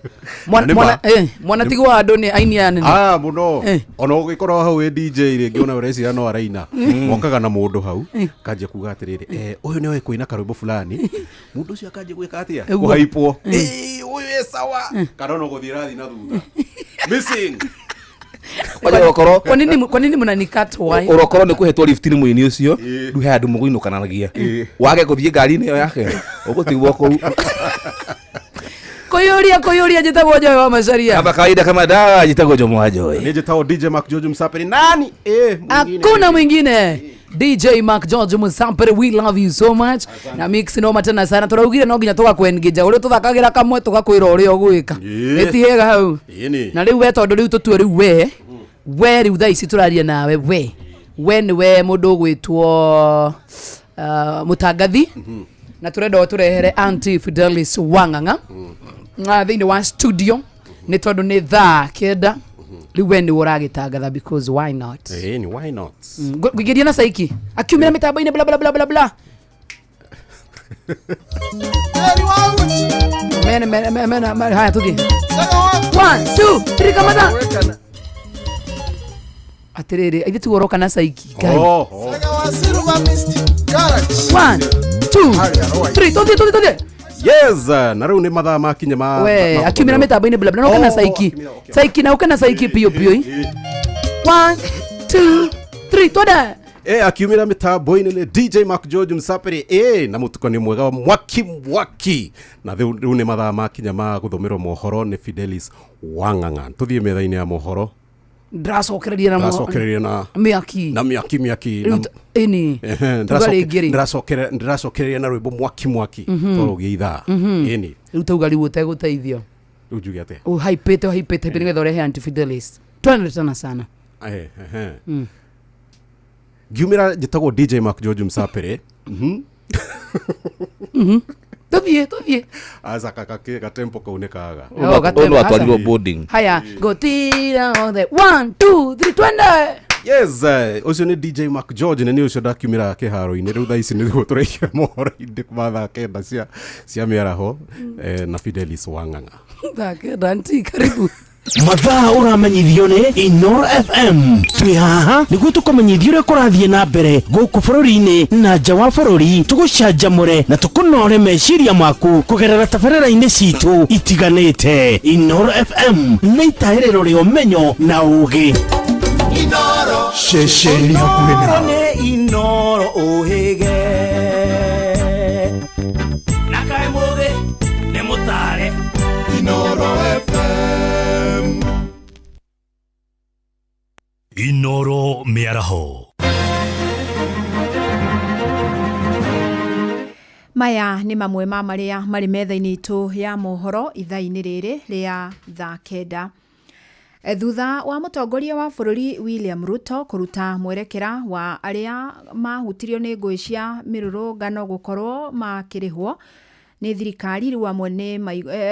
Mwana tigwa andoni aini anene. Muno. Ona ugikorwo hau DJ ri ngiona ureciria no araina. Mokaga na mundu hau. Kanje kuga atiriri. Uyu niwe kuina karwimbo fulani. Mundu ucio akanje gwika atia? Kuhaipwo. Uyu sawa. Karono guthira thi na thutha. Missing. Kwa nini mnanikata wai? Urokoro ni kuhetwo lift ni mwini ucio. Nduhe andu muguinukanagia. Wage kuthie ngari ni yo yake. Ugutigwo ku. Koyoria jitagwo Joy wa Macharia. Kama kawaida kama da jitagwo Jomo Joy. Ni jitagwo DJ Mark George Msaperi. Nani? Hakuna mwingine. DJ Mark George Msaperi, we love you so much. Na mix no matana sana. Turaugire no nginya tuga kwengeja. Uri tuthakagira kamwe tugakwira uri ogwika. Etihega hau. Na riu we tondu riu tutue riu we riu thaici turaria nawe we ni we mundu gwitwo mutangathi. Na turenda turehere Auntie Fidelis Wanganga. Thiini wa studio ni tondu ni thaa kenda riu we ni uragitangatha because why not? Ni why not? Gwigiria na saiki akiumira mitambo-ini bla bla bla bla bla. Mena haya tugi 1 2 3 kamata atiriri ithi tuoroka na saiki kai 1 2 3 tuthi. Yes, na riu ni mathaa makinye ma we akiumira mitambo-ini bla bla no kana saiki na ukana saiki pio 1 2 3 toda. Akiumira mitambo-ini ni DJ Mark George Msaperi. Na mutukani mwega wa mwaki. Na riu ni mathaa makinye ma guthomerwo mohoro ni Fidelis Wanganga. Tuthie metha-ini ya mohoro. Ndacokereria na miaki ini ndacokereria na rwimbo mwaki toro giitha ini riu tauga riu uteguteithio ujuge ate hypete nigetha urehe Auntie Fidelis twana sana giumira jitagwo DJ Mark George Msaperi Tobie. Asa ka tempo kaunekaga. Ono atwarirwo boarding. Haya, go tira on the 1 2 3 twende. Yes, ucio ni DJ Mark George ni ucio ndakiumira kiharo-ini riu thaici ni guo turekia mohoro inde kumatha kenda cia miaraho na Fidelis Wanganga. Danti karibu. Mathaa uramenyithio ni Inoro FM. Twi haha niguo tukumenyithia uria kurathie na mbere guku bururi-ini na nja wa bururi, tugucanjamure na tukunore meciria maku kugerera tabarĩra-inĩ citu itiganĩte. Inoro FM nĩ itaĩrĩro rĩa ũmenyo na ũũgĩ. Inoro ceceni hakuhĩ nawe nĩ Inoro ũhĩge na kaĩ mũthĩ nĩ mũtare Inoro FM. Inoro miaraho. Maya ni mamwe ma maria mari metha-ini itu ya mohoro ithaa-ini riri ria thaa kenda. Thutha wa mutongoria wa bururi William Ruto kuruta mwerekera wa aria mahutirio ni ngui cia mirurungano gukorwo makirihwo ni thirikari, riu amwe ni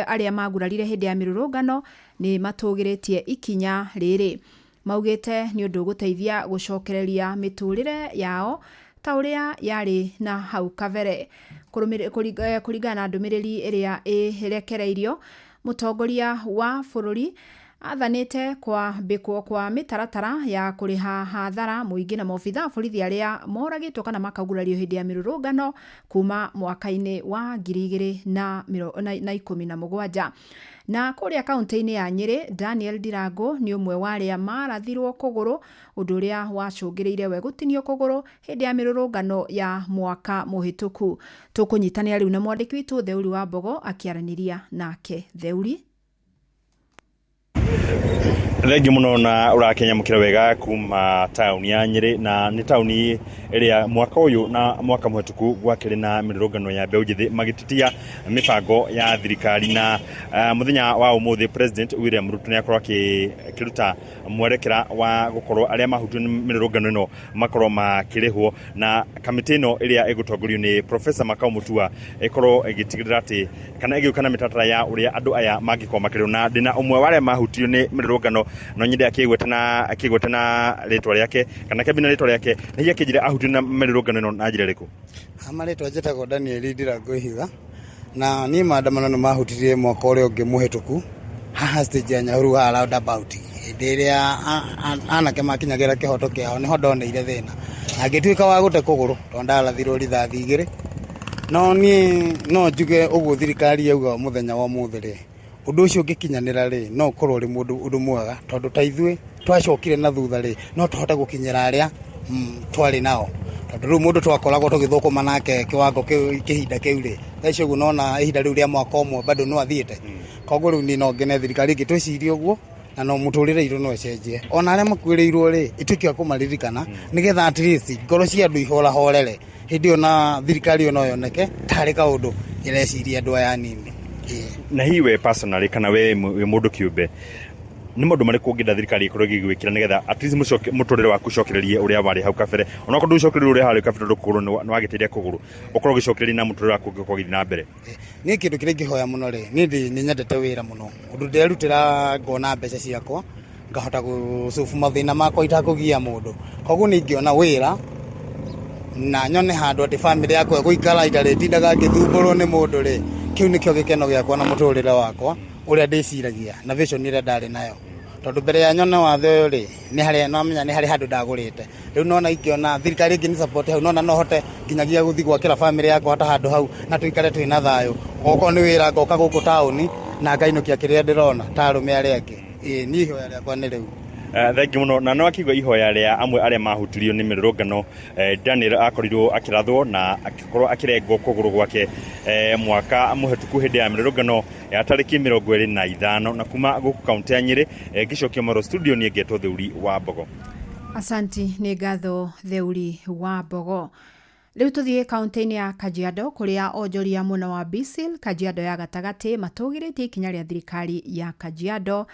aria magurarire hindi ya mirurungano ni matugiritie ikinya riri. Maugite ni undu guteithia gucokereria miturire yao ta uria yari na hau kabere. Kuringana na ndumiriri iria irekereirio, mutongoria wa bururi athanite kwa mbikwo kwa mitaratara ya kuriha hathara muingi na maobitha borithi aria moragitwo kana makagurario hindi ya mirurungano kuma mwaka-ini wa 2017. Na kuria kaunti-ini ya Nyeri, Daniel Ndirango ni umwe wa aria marathirwo kuguru, undu uria wacungiriire we gutinio kuguru hindi ya mirurungano ya mwaka muhituku. Tukunyitanira riu na mwandiki witu Theuri wa Mbogo akiaraniria nake. Theuri. Thengi muno na urakenya mukira wega kuma tauni ya Nyeri, na ni tauni iria mwaka uyu na mwaka muhetuku gwakiri na mirurungano ya mbeu njithi magititia mibango ya thirikari, na muthenya wa umuthi President William Ruto ni akorwo akiruta mwerekera wa gukorwo aria mahutio ni mirurungano ino makorwo makirihwo, na kamiti ino iria igutongorio ni Professor Makau Mutua ikorwo igitigirira ati kana igiukana mitatara ya uria andu aya mangikorwo makirihwo, na ndina umwe waria mahutio ni mirurungano no nyinde akigwetana ritwa riake kana kabina ritwa riake ni yakijira ahutio na mirurungano ino na njira riku. Amaritwa njetago Daniel Ndirango Ihiga, na ni maandamano mahutirie mwaka uria ungi muhituku haha stage ya Nyahururu ha roundabout ndiria anake makinyagira kihoto kiao niho ndoneire thina na ngituika wa gute kuguru tondarathirwo rithathi igiri. No ni no njuge uguo thirikari yauga muthenya wa muthiri undu ucio ngikinyanira ri no korwo ri mundu undu mwega tondu ta ithue twacokire na thutha ri no tuhote gukinyira aria twari nao tondu ru mundu twakoragwo tugithukuma nake kiwango kihinda kiu ri thaicio guo nona ihinda riu ria mwaka umwe bado no athiite koguo riu ni no ngene thirikari ngitwiciria uguo na no muturire iru no cenjie ona aria makuireirwo ri itukia kumaririkana nigetha at least ngoro cia andu ihora horere hindi ona thirikari ono yoneke tari kaundu ireciria andu aya nini. Na hiwe personally kana we mundu kiumbe ni mundu mari kungida thirikari ikorwo igwikira nigetha at least muturire waku cokererie uria wari hau kabere ona kundu cokererie uria hari kabere rukuru ni wagitiria kuguru ukorwo gicokererie na muturire waku gikogithia na mbere. Ni kindu kire ngihoya muno ri ni nyendete wira muno undu nderutira ngona mbeca ciakwa ngahota gucubu mathina makwa itakugia mundu koguo ni ngiona wira na nyone handu ati family yakwa guikara itare tindaga ngithumburwo ni mundu ri kiu nikio gikeno giakwa na muturire wakwa uria ndiciragia na vision ire ndari nayo tondu mbere ya nyone wathe ri ni hari no menya ni hari handu ndagurite riu nona ikiona thirikari ngi ni support hau nona no hote nginyagia guthi gwakira family yakwa hata handu hau na tuikare twina thayo goko ni wira goka guku tauni na ngainukia kiria ndirona tarume aria angi ni ihoya riakwa ni riu. Thangi muno na no akigwa ihoya ria amwe aria mahutirio ni mirurungano. Daniel akorirwo akirathwo na akikorwo akirengwo kuguru gwake mwaka muhetuku hindi ya mirurungano ya tariki 25 na kuma guku kaunti ya Nyeri. Gicokio Moro studio ni ngetwo Theuri wa Mbogo. Asanti ni gatho Theuri wa Mbogo. Riu tuthie kaunti-ini ya Kajiado kuria onjoria muno wa Bisil Kajiado ya gatagati matugiritie ikinya ria thirikari ya Kajiado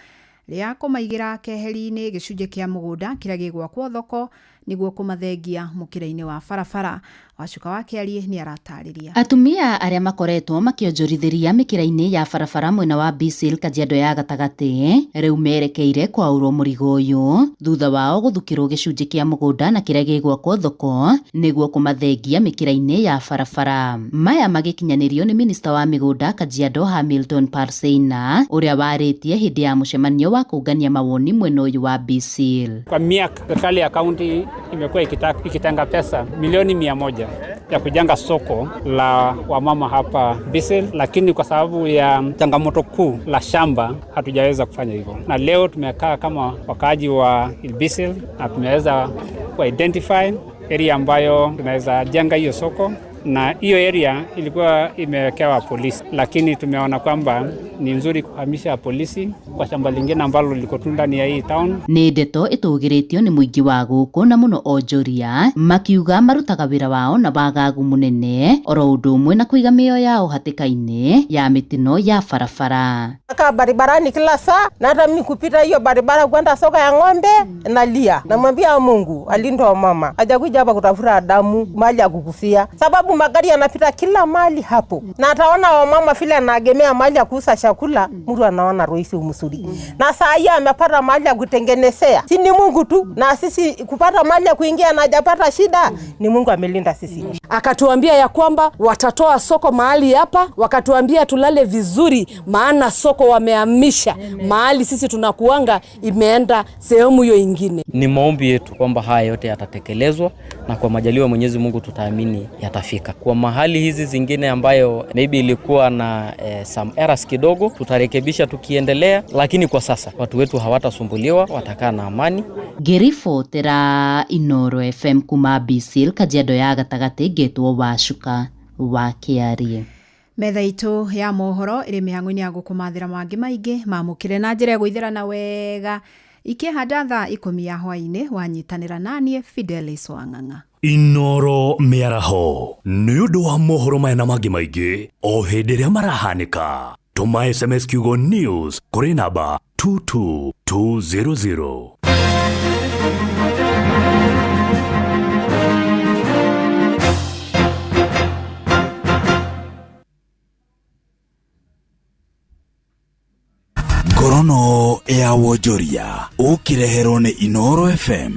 ria kumaigira keheri-ini gicunje kia mugunda kiria gigwakwo thoko niguo kumathengia mukira-ini wa barabara. Wacuka wa Kiarie ni aratariria. Atumia aria makoretwo makionjorithiria mikira-ini ya barabara mwena wa Bisil Kajiado ya gatagati riu merekeire kwa urwo murigo uyu thutha wao guthukirwo gicunje kia mugunda na kiria gigwakwo thoko niguo kumathengia mikira-ini ya barabara. Maya magikinyanirio ni minista wa migunda Kajiado Hamilton Parseina uria waritie hindi ya mucemanio wa kungania mawoni mwena uyu wa Bisil. Kwa miaka serikali ya kaunti imekuwa ikitenga pesa milioni 100 ya kujenga soko la wamama hapa Bisil, lakini kwa sababu ya changamoto kuu la shamba hatujaweza kufanya hivyo. Na leo tumekaa kama wakaaji wa Bisil na tumeweza kuidentify area ambayo tunaweza jenga hiyo soko, na hiyo area ilikuwa imewekewa polisi, lakini tumeona kwamba ni nzuri kuhamisha polisi kwa shamba lingine ambalo liko tu ndani ya hii town. Ni ndeto itugiritio ni muingi wa guku na muno onjoria makiuga marutaga wira wao na wagagu munene oro undu umwe na kuiga mioyo yao hatikaini ya mitino ya barabara. Aka barabarani kila saa na hata mimi kupita hiyo barabara kwenda soko ya ng'ombe nalia. Namwambia Mungu alinda mama. Hajakuja hapa kutafuta damu mali ya kukufia. Sababu magari yanapita kila mali hapo. Na ataona wamama vile anagemea mali ya kuuza chakula, mtu anaona roisi umsuri. Na saa hii amepata mali ya kutengenezea. Si ni Mungu tu, na sisi kupata mali ya kuingia na hajapata shida, ni Mungu amelinda sisi. Akatuambia ya kwamba watatoa soko mahali hapa, wakatuambia tulale vizuri maana soko wamehamisha mahali sisi tunakuanga imeenda sehemu hiyo ingine. Ni maombi yetu kwamba haya yote yatatekelezwa na kwa majaliwa Mwenyezi Mungu tutaamini yatafika. Kwa mahali hizi zingine ambayo maybe ilikuwa na some errors kidogo tutarekebisha tukiendelea, lakini kwa sasa watu wetu hawatasumbuliwa, watakaa na amani. Gerifo tera Inoro FM kuma Bisil Kajiado ya gatagati getwo Wacuka wa Kiarie. Metha itu ya mohoro iri mihango-ini ya gukumathira mangi maingi mamukire na njira ya guithira na wega ikihanda thaa 10 ya hwaini wanyitanira nanie Fidelis Wang'ang'a. Inoro miaraho nĩ ũndũ wa mohoro maya na mangĩ maingĩ o hĩndĩ ĩrĩa marahanĩka. Tũma SMS kiugo news kũrĩ namba 22200. Ngorono ya wonjoria ũkĩreherwo nĩ Inoro FM.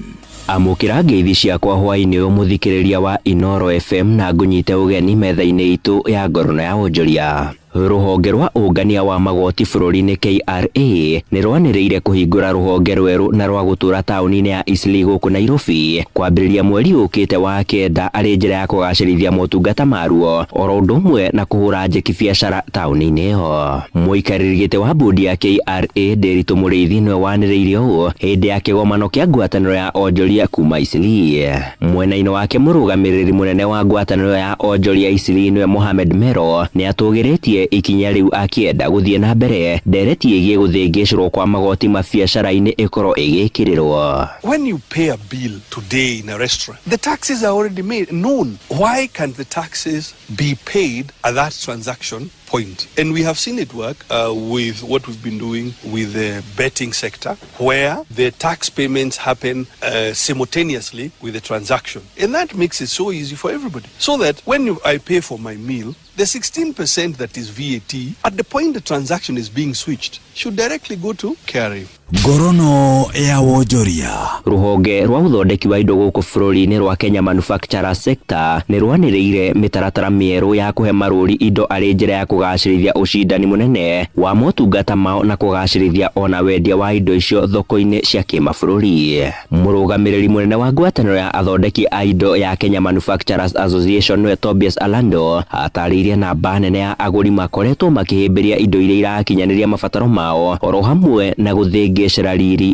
Amukira ngeithi ciakwa hwaini umuthikiriria wa Inoro FM na ngunyite ugeni metha-ini itu ya ngorono ya wonjoria. Ruhonge rwa ungania wa magoti bururi-ini KRA ni rwaniriire kuhingura ruhonge rweru na rwa gutura tauni-ini ya Eastleigh guku Nairobi kwambiriria mweri ukite wa kenda ari njira ya kugacirithia motungata maruo oro undu umwe na kuhura njeki biacara tauni-ini ho. Muikariri giti wa bodi ya KRA Nderitu Muriithi niwe waniriire uu hindi ya kigomano kia ngwataniro ya onjoria kuma Eastleigh. Mwena-ini wake murugamiriri munene wa ngwataniro ya onjoria Eastleigh niwe Mohamed Mero ni atugiritie ikinya riu akienda guthie na mbere ndereti igie guthingicirwo kwa magoti mabiacara-ini ikorwo igikirirwo. When you pay a bill today in a restaurant, the taxes are already made known. Why can't the taxes be paid at that transaction point? And we have seen it work with what we've been doing with the betting sector, where the tax payments happen simultaneously with the transaction. And that makes it so easy for everybody. So that when I pay for my meal, the 16% that is VAT, at the point the transaction is being switched, should directly go to KRA. Ngorono ya wonjoria. Ruhonge rwa uthondeki wa indo guku bururi-ini rwa Kenya Manufacturer Sector ni rwaniriire mitaratara mieru ya kuhe maruri indo ari njira ya kugacirithia ucindani munene wa motungata mao na kugacirithia ona wendia wa indo icio thoko-ini cia kimabũrũri. Murugamiriri munene wa ngwataniro ya athondeki a indo ya Kenya Manufacturers Association we Tobias Alando ataririe namba nene ya aguri makoretwo makihimbiria indo iria irakinyaniria mabataro mao oro hamwe na guthingi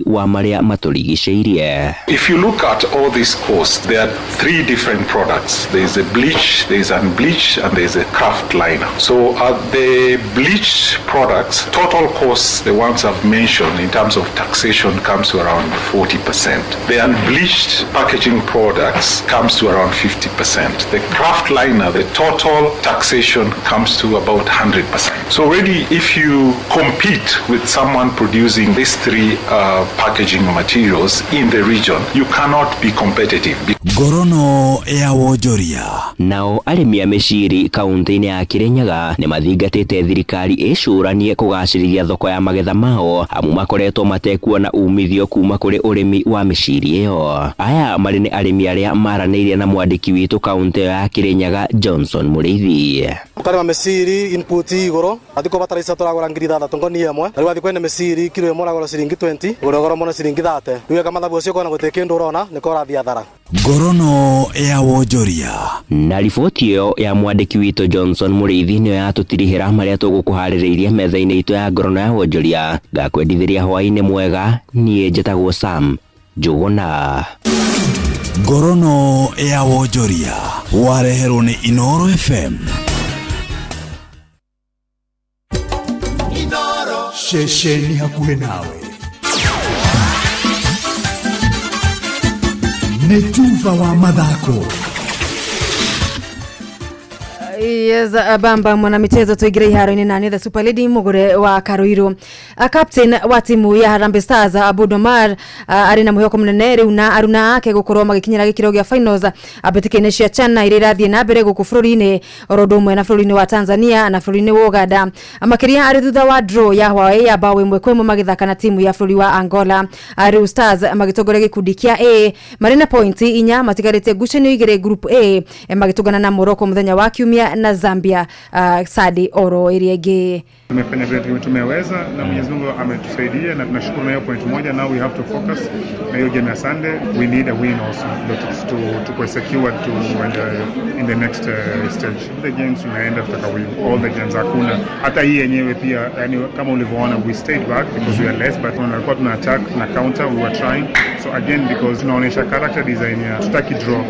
wa maria maturigiceirie. If you look at all these costs, there are 3 different products. There is a bleach, there is unbleached, and there is a craft liner. So the bleached products, total costs, the ones I've mentioned in terms of taxation, comes to around 40%. The unbleached packaging products comes to around 50%. The craft liner, the total taxation comes to about 100%. So already if you compete with someone producing these 3 packaging materials in the region, you cannot be competitive. Ngorono ya wonjoria. Nao arimi a miciri kaunti-ini ya Kirinyaga ni mathingatite thirikari icuranie kugacirithia thoko ya magetha mao amu makoretwo matekuona umithio kuma kuri urimi wa miciri iyo. Aya mari ni arimi aria maraniire na mwandiki witu kaunti ya Kirinyaga Johnson Muriithi. Kari wa miciri input igoro athiko bataraisa turagora ngiri 3 ngoni imwe ari wathi kwene miciri kilo imwe uragora ciringi 20 uragora mona ciringi 30 riwe kama thabu cio kona gute kindu urona niko rathia thara. Ngorono ya wonjoria. Na riboti iyo ya mwandiki witu Johnson Muriithi niyo yatutirihira maria tugukuhaririirie metha-ini itu ya ngorono ya wonjoria. Ngakwendithiria hwaini mwega nie njitagwo Sam Njuguna. Ngorono ya wonjoria wareherwo ni Inoro FM. Inoro shesheni hakuhe nawe. Netuva wa madhako. Yes, bamba mwana michezo tuigire iharo-ini nani the Super Lady Mugure wa Karuiru. Captain wa timu ya Harambee Stars Abud Omar ari na muhoko munene riu na aruna ake gukorwo magikinyira gikiro gia finals abetikene cia Chana iri rathie na mbere guku bururi-ini orodo mwe na bururi-ini wa Tanzania na bururi-ini wa Uganda. Amakiria ari thutha wa draw ya Hawaii ya bawe mwe kwemo magithaka na timu ya bururi wa Angola. Ari Stars magitogora gikundi kia A marina point inya matigarite guceni igire group A magitugana na Morocco muthenya wa Kiumia na Zambia. Sadi Oro iriege tumefanya vile tumeweza na Mwenyezi Mungu ametusaidia na tunashukuru na hiyo point moja. Now we have to focus na hiyo game ya Sunday. We need a win also to secure to in the next stage. The games tunaenda tutaka win all the games, hakuna hata hii yenyewe pia, yani kama ulivyoona we stayed back because we are less, but tulikuwa tuna attack na counter, we were trying. So again because tunaonesha character design ya tutaki draw.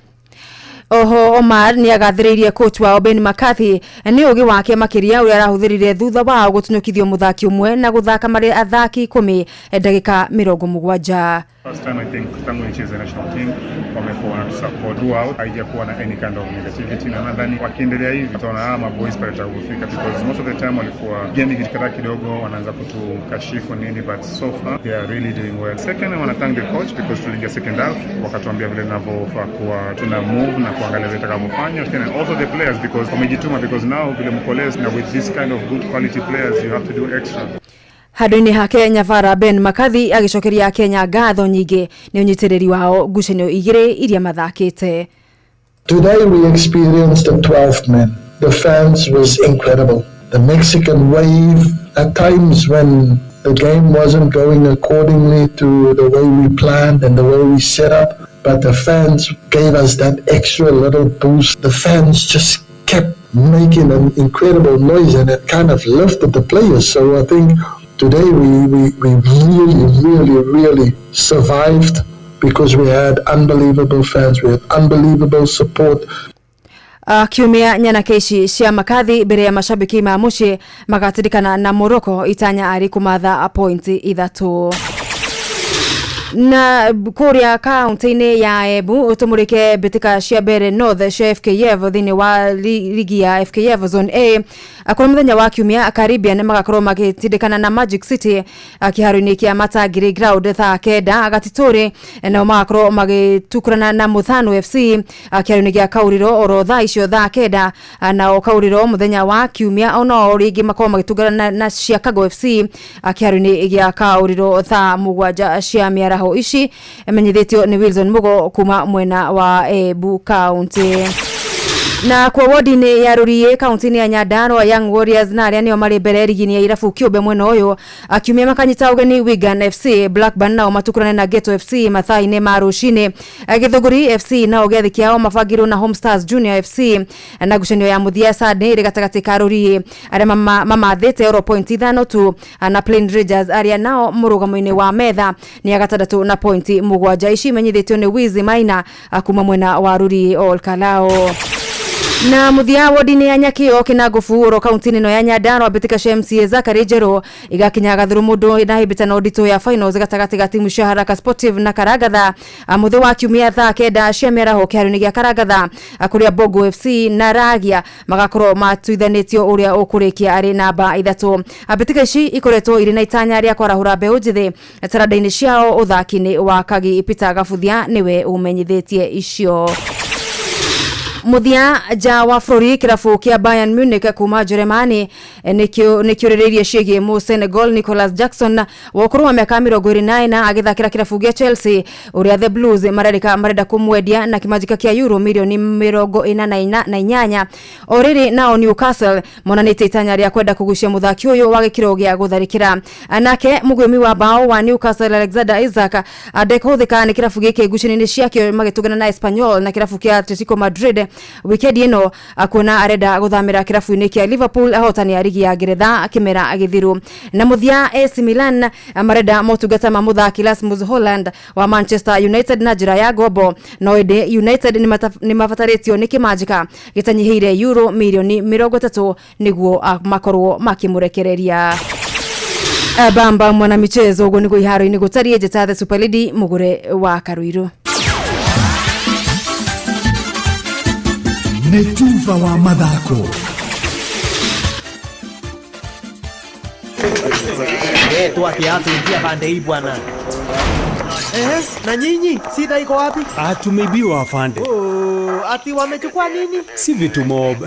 Oho Omar ni agathiririe coach wa Ben McCarthy ni ugi wake makiria uria arahuthirire thutha wa gutunyukithio muthaki umwe na guthaka mari athaki 10 ndagika 70. First time I think tangu nicheze national team wamekuwa na support throughout, haijakuwa na any kind of negativity, na nadhani wakiendelea hivi tutaona ama boys pale kufika, because most of the time walikuwa game ikikata kidogo wanaanza kutukashifu nini, but so far they are really doing well. Second, I want to thank the coach because tuliingia second half wakatuambia vile tunavyofaa kuwa tuna move na kuangalia vile tutakavyofanya, and also the players because wamejituma, because now vile mkoles na with this kind of good quality players you have to do extra. Hadoni hake Nyavara Ben McCarthy agicokeria Kenya ngatho nyingi ni unyitiriri wao ngucanio igire iria mathakite. Today we experienced the 12th man. The fans was incredible. The Mexican wave at times when the game wasn't going accordingly to the way we planned and the way we set up, but the fans gave us that extra little boost. The fans just kept making an incredible noise and it kind of lifted the players. So I think today we really survived because we had unbelievable fans, we had unbelievable support. Kiumia nyana keishi cia McCarthy mbere ya mashabiki ma muci magatirikana na Morocco itanya ari kumatha point 3. Na kuria kaunti-ini ya Embu utumurike bitika cia mbere North cia FKF thini wa ligi ya FKF Zone A akora muthenya wa kiumia Caribbean magakorwo magitindikana na Magic City kiharo-ini kia Matagiri Ground thaa 9 agatituri na magakorwo magitukurana na Muthano FC kiharo-ini kia Kauriro oro thaa icio thaa 9 na Kauriro muthenya wa kiumia ono ringi makorwo magitungana na Chicago FC kiharo-ini kia Kauriro thaa 7 cia miaraho ici emenyithitio ni Wilson Mugo kuma mwena wa Embu County. Na kwa wodi-ini ya Rurie kaunti-ini ya Nyandarua Young Warriors na aria nio mari mbere rigini ya irabu kiumbe mwena uyu akiumia makanyita ugeni Wigan FC, Blackburn nao matukurane na Geto FC mathaa-ini ma rucini, Githuguri FC nao gethi kiao mabangirwo na Home Stars Junior FC na gucanio ya muthia Sunday iri gatagati ka Rurie aria mamathite 0.5 tu na Plain Rangers aria nao murugamo-ini wa metha ni agatandatu na point 7 ici menyithitio ni Wizi Maina kuma mwena wa Rurie All Kalao. Na muthia wodi-ini ya Nyakio Kinangufu ro kaunti-ini no ya Nyandarua bitika cia MCA Zakari Jero igakinya gathuru mundu na hibitana ndito ya finals gatagati ga timu cia Haraka Sportive na Karagatha muthe wa kiumia thaa 9 cia miaraho kiharo-ini gia Karagatha kuria Bogo FC na Ragia magakorwo matuithanitio uria ukurikia ari namba 3. Bitika ici ikoretwo iri na itanya ria kwarahura mbeu njithi taranda-ini ciao uthaki-ini wa Kagi Peter Gabuthia niwe umenyithitie icio. Muthia ja wa Flori kirafu kia Bayern Munich kuma Germany nikiuririe ciege mu Senegal Nicolas Jackson wakuru wa miaka 29 agithakira kirafu gia Chelsea uria the Blues marenda kumwedia na kimajika kia euro milioni 48 oriri nao Newcastle monanite itanya ria kwenda kugucia muthaki uyu wa gikiro gia gutharikira anake mugwimi wa bao wa Newcastle Alexander Isaac adekothika ni kirafu giki gucini ciakio magitugana na Espanyol na kirafu kia Atletico Madrid weekend ino akuona arenda guthamira kirafu-ini kia Liverpool ahotani ya ligi ya Ngeretha akimera agithiru na muthia AC Milan marenda motungata ma muthaki Rasmus Hojlund wa Manchester United na njira ya gobo no ende United ni mafataritio ni kimajika gitanyihiire euro milioni 30 niguo makorwo makimurekereria. Bamba mwana michezo ugo nigo iharo-ini gutarie jeta the Super League mugure wa Karuiru. Netuva wa mathako. Tuwake hatu ingia pande hii bwana. Na nyinyi sida iko wapi? Tumeibiwa afande. Ati wamechukua nini? Si vitu mob.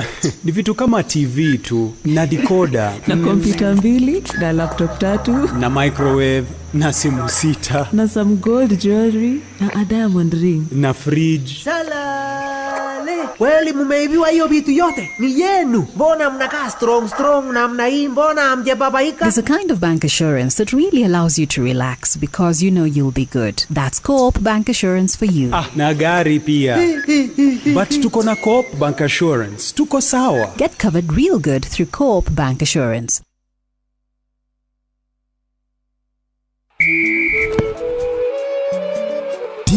Ni vitu kama TV tu na decoder na kompyuta 2 na laptop 3 na microwave na simu 6 na some gold jewelry na a diamond ring na fridge. Salale. Kweli mumeibiwa hiyo vitu yote? Ni yenu. Mbona mnakaa strong namna hii? Mbona hamjababaika? There's a kind of bank assurance that really allows you to relax because you know you'll be good. That's Coop Bank Assurance for you. Na gari pia. But tuko na Coop Bank Assurance. Tuko sawa. Get covered real good through Coop Bank Assurance.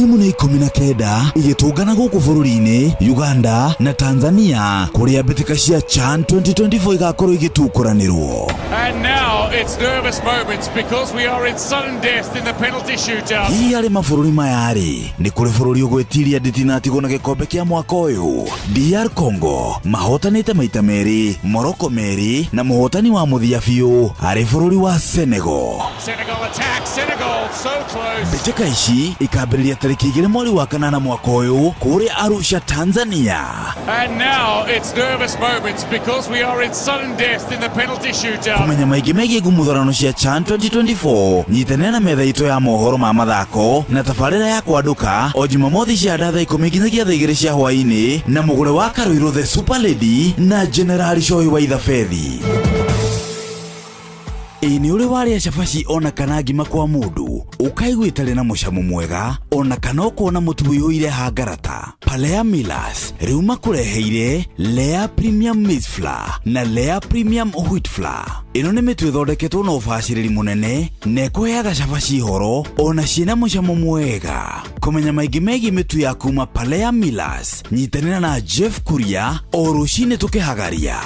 timu na 19 igitungana guku bururi-ini Uganda na Tanzania kuria mbitika cia CHAN 2024 igakorwo igitukuranirwo. And now it's nervous moments because we are in sudden death in the penalty shootout. Hii yale mabũrũri mayari ni kuri bũrũri ũgwetiria nditinatigwo na gikombe kia mwaka uyu. DR Congo mahotanite maita meri, Morocco meri na muhotani wa muthia biũ ari bũrũri wa Senegal. Senegal attack, Senegal so close. Mbitika ici ikambĩrĩria tariki 2 mweri wa kanana mwaka uyu kuria Arusha, Tanzania. And now it's nervous moments because we are in sudden death in the penalty shootout. Kumenya maingĩ megiĩ ngumuthurano cia CHAN 2024 nyitanĩra na metha itũ ya mohoro ma mathako na tabarĩra ya kwanduka o Jumamothi cia thaa 10 nginyagia thaa 2 cia hwaĩ-inĩ na mũgũre wa Karuiro the Super Lady na General Choi wa Ithabethi. Ini ule wari shafashi ona kana ngima kwa mundu ukaiguitare na mucamo mwega ona kana ukona mutu wiyuire hangarata. Palea Millers riu makureheire Lea Premium Maize Flour na Lea Premium Wheat Flour. Ino ni mitu ithondeketwo na ubaciriri munene na ikuheaga shafashi horo ona ciina mucamo mwega. Kumenya maingĩ megiĩ mitu ya kuma Palea Millers nyitanĩra na Jeff Kuria o rũcinĩ tukihagaria.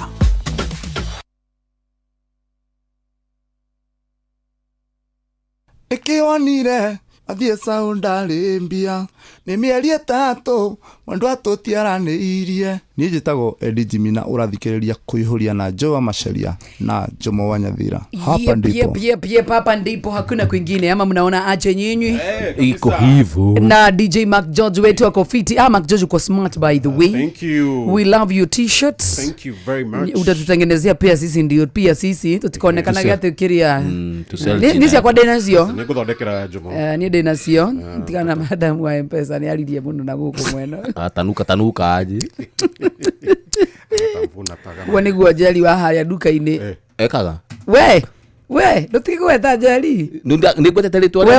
Ikionire athie saundari mbia ni mieri 3 mwandu atutiaraniirie ni njitagwo Eddie Jimina urathikiriria kuihuria na Joa Masharia na Jomo Wanyathira. Hapa ndipo hapa ndipo hakuna kwingine ama mnaona aje nyinyi iko hivyo na DJ Mark George wetu ako fiti. Mark George uko smart by the way. Thank you. We love your t-shirts. Thank you very much. Utatutengenezea pia sisi ndio pia sisi tutikaonekana gate kiria nisi kwa denazio niguthondekera Jomo ni denazio tikana madam wa M-Pesa ni alirie mundu na guku mweno tanuka aje wani guajali wa haya duka-ini ekaga we ndutigweta jali ndigwetete ritwa we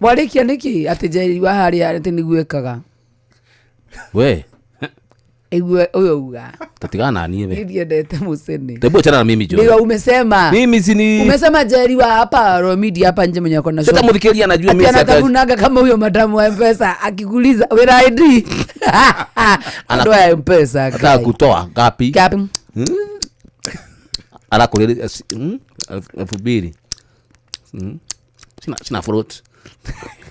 warikia niki ati jali wa haya ati niguekaga we egwe uga tatigana nie we ndiendete museni tebu chana na mimi jo ndio umesema mimi sini umesema jali wa hapa Romidi hapa nje mwenye kona sasa mudhikiria anajua mimi sasa atakunaga kama huyo madamu wa M-Pesa akikuuliza where ID anadoa ya M-Pesa ataka kutoa gapi anakulele 2000 sina fruit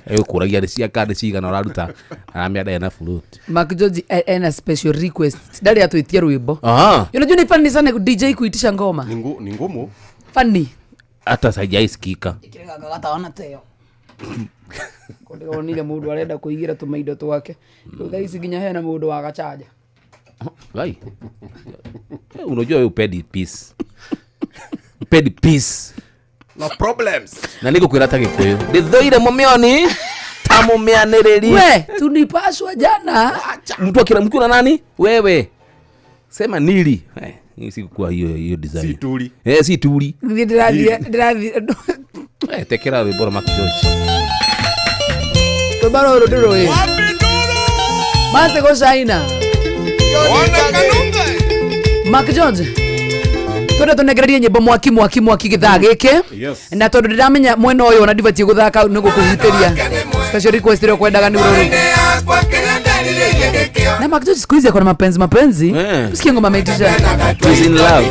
ayo kuragia risia kadi ciga na raruta aramia na fruit. Mark George ana special request ndari atuitia rwimbo unajua ni funny sana DJ kuitisha ngoma ni ngumu funny hata sajaisikika ikirega gataona teo konile mundu arenda kuigira tumaindo twake thaisi ginya hena mundu wa gachaja gai unajua wewe upendi peace no problems na niko kwirata gikuyu ndithoire mumioni tamumianiriri we tunipashwa jana mtu akira mkuu na nani wewe sema nili sikukua hiyo design si tuli si tuli ndirathi tekera bora Mark George tobaro rodoro mase go China wana kanunga Mark George tondu tunegererie nyimbo mwaki githaa giki na tondu ndiramenya mwena uyu ona ndibatie guthaka nugu kuhutiria special request ro kwendaga ni ururu na Mark George squeeze kwa mapenzi usikie ngoma maitisha is in love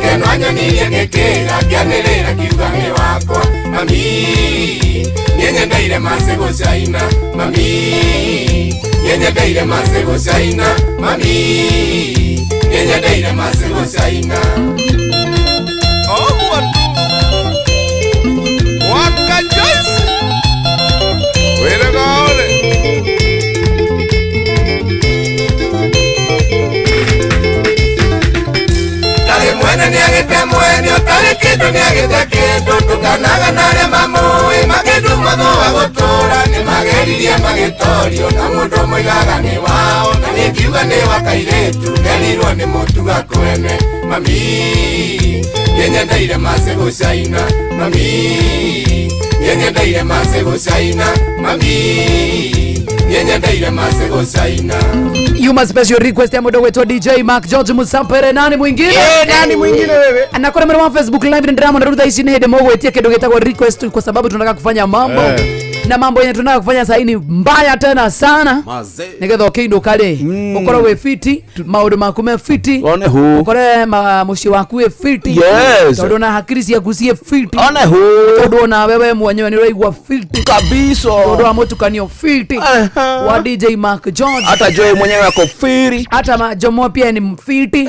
nyenye ndaire masego China mami nyenye ndaire masego China mami nyenye ndaire masego China oh waka Joyce wele gole tale mwene ni agete mwene tale kitu ni agete kitu tukanaga nare mamui magedu mado agotora ni mageriria magetorio na mundu mwigaga ni wao na nikiuga ni wakairetu nerirwo ni mutuga kwene mami nyenye ndaire masego China mami nyenye ndaire masego China mami nyenye ndaire masego China. You must special request ya mudo wetu DJ Mark George Musampere nani mwingine wewe anakora mwa Facebook live na drama na rudha ishi nede mwe wetie kidogo getagwa request kwa sababu tunataka kufanya mambo na mambo yenye tunataka kufanya sasa ni mbaya tena sana. Nigetho kindo kale ukora we fiti maundu makume fiti one hu ukore mushi waku we fiti tondu na hakiri cia gucie fiti one hu tondu na wewe mwenyewe ni raigwa fiti kabisa tondu amutukanio fiti wa DJ Mark George hata Joy mwenyewe ako fiti hata Jomo pia ni mfiti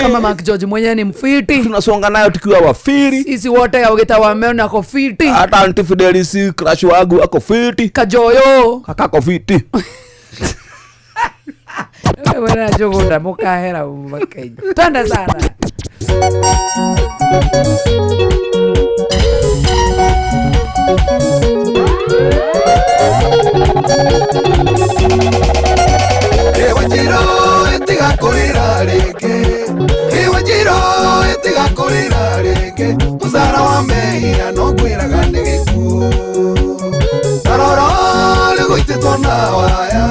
kama Mark George mwenyewe ni mfiti tunasonga nayo tukiwa wafiti sisi wote ugeta wa meona ako fiti hata Auntie Fidelis crush wangu ako fiti Kajoyo kakako fiti wewe jogo nda mukahera umakenya tanda sana Ewajiro etiga kurira rege Ewajiro etiga kurira rege Musara wa mehia no kwiraga nigikuo Taroro ligoite tona waya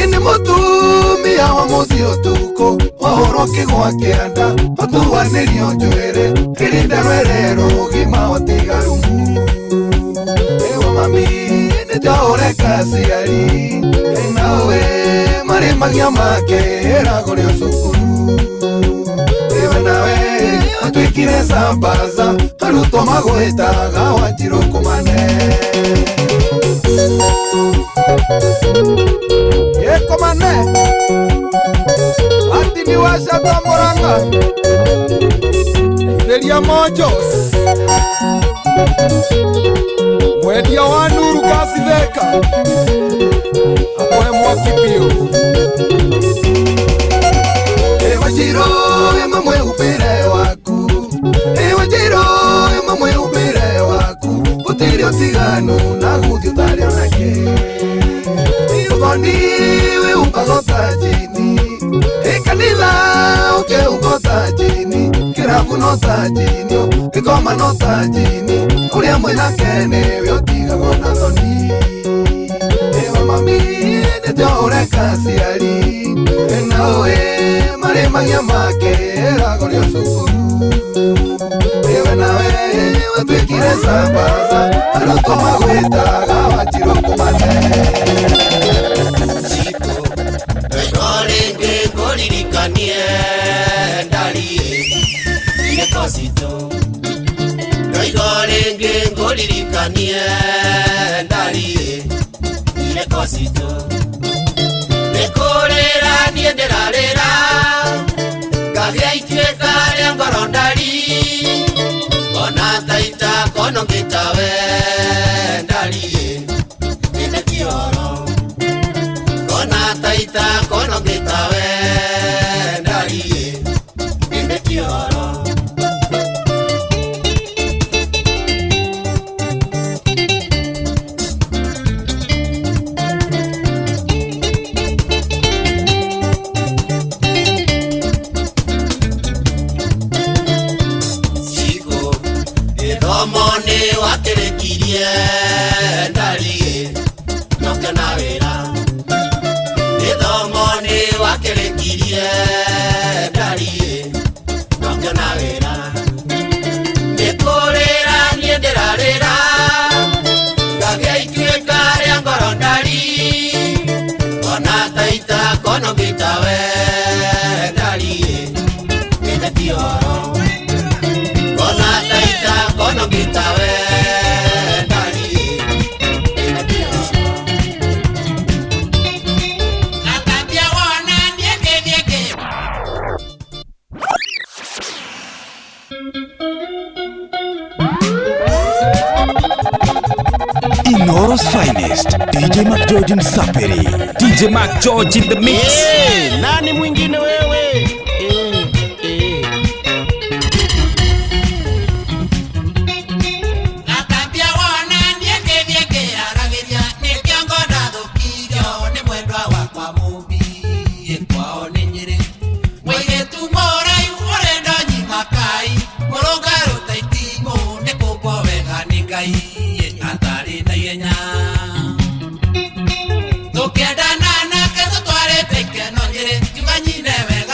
Ini mutumia wa muthio tuko Wahoro kigwa kianda Otuwa nirio njuere Kirinde rwerero gima otigarumu Ewa mami nitaore kasiari Enawe marimagia makera kuri cukuru Ewe nawe atwikire sambaza Aruto magwetaga Wanjiro kumane Yekomane Ati niwasha tamoranga Itheria mojos Mwedia wa nuru kasitheka Apoe mwakipio Ewa jiro ema mwe upire waku Ewa jiro ema mwe upire waku Utiri otiganu na guthi utari onake Iugoni we upagota jini Ekanila uke ugota jini Kirafu nota jini Kikoma nota jini Uria mwena kene we otiga gona thoni Ewa mami netio ureka ciari Enawe marimagia makera kuri cukuru Ewe nawe watwikire sambaza Aruto magwetaga Wanjiro kumane Renge ngoririkanie ndarie ine kosito Renge ngoririkanie ndarie ine kosito Nekorera nienderarera Gahia itueka ria ngoro ndari Ona taita kono ngitawe ndarie ine kioro Kona taita kono ngitawe ndarie ine kioro Siko Edhomone wakerekirie ndarie Nokena wera Edhomone wakerekirie ndarie Nokena wera Nekorera nienderarera Gagea itueka ria ngoro ndari Ona taita kono ngitawe ndarie ine kioro Ona taita kono ngitawe ndarie ine kioro Natambia wona nieke Inoro's finest, DJ Mark George Msapiri. DJ Mark George in the mix. Nani mwingine wewe? Natambia wona nieke arageria nikiongo ndathukirio ni mwendwa wakwa mubi kwao ni Nyeri Mwigetu morai urenda nyimakai Murungaru taitimu ni kugwo wega ni Ngai atari na yenya Tukiendana nake tutware peke no Nyeri Jumanyine wega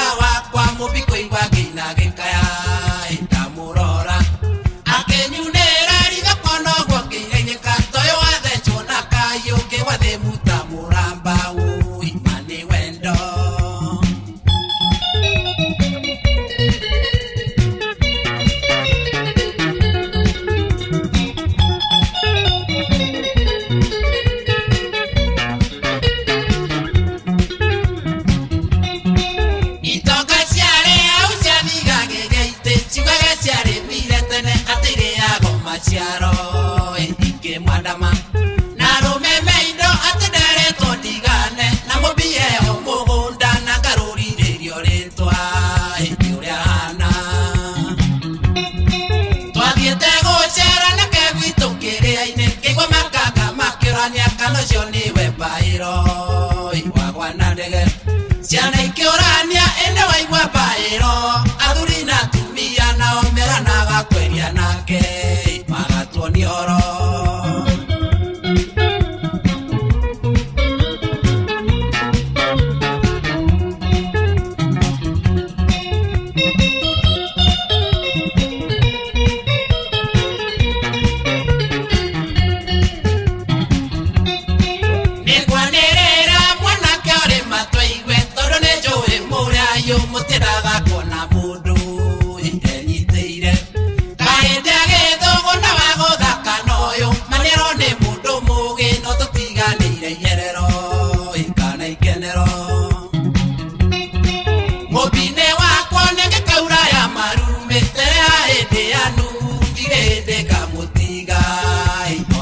mwandama na rumeme indo atendere tondigane na mubie omugunda na garuri irio ritwa iria hana twathiete gucera na kegwitu kiria-ini kigwa makanga makirania kanocio niwe mbairo iwagwa na ndege ciana ikiurania ende waigua mbairo athuri na atumia nao meranaga kweria nake magatuonia oro mutiraga kona mundu intenyiteire kaende agithugu na waguthaka noyo manero ni mundu mugi no tutiganire iherero ikana ikenero mubine wakwa ningikaura ya marume tere ahindi anu ndirinde ngamutiga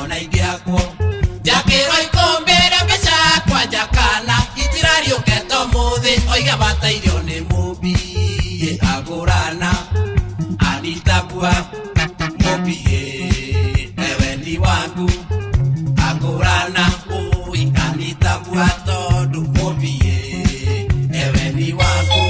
ona ingiakwo njakirwo ikumbire mbeca kwa njakana itirario ngeto muthi oiga batairio ni mubie agurana anitabua mubie ewe ni wangu agurana ui anitabua tondu mubie ewe ni wangu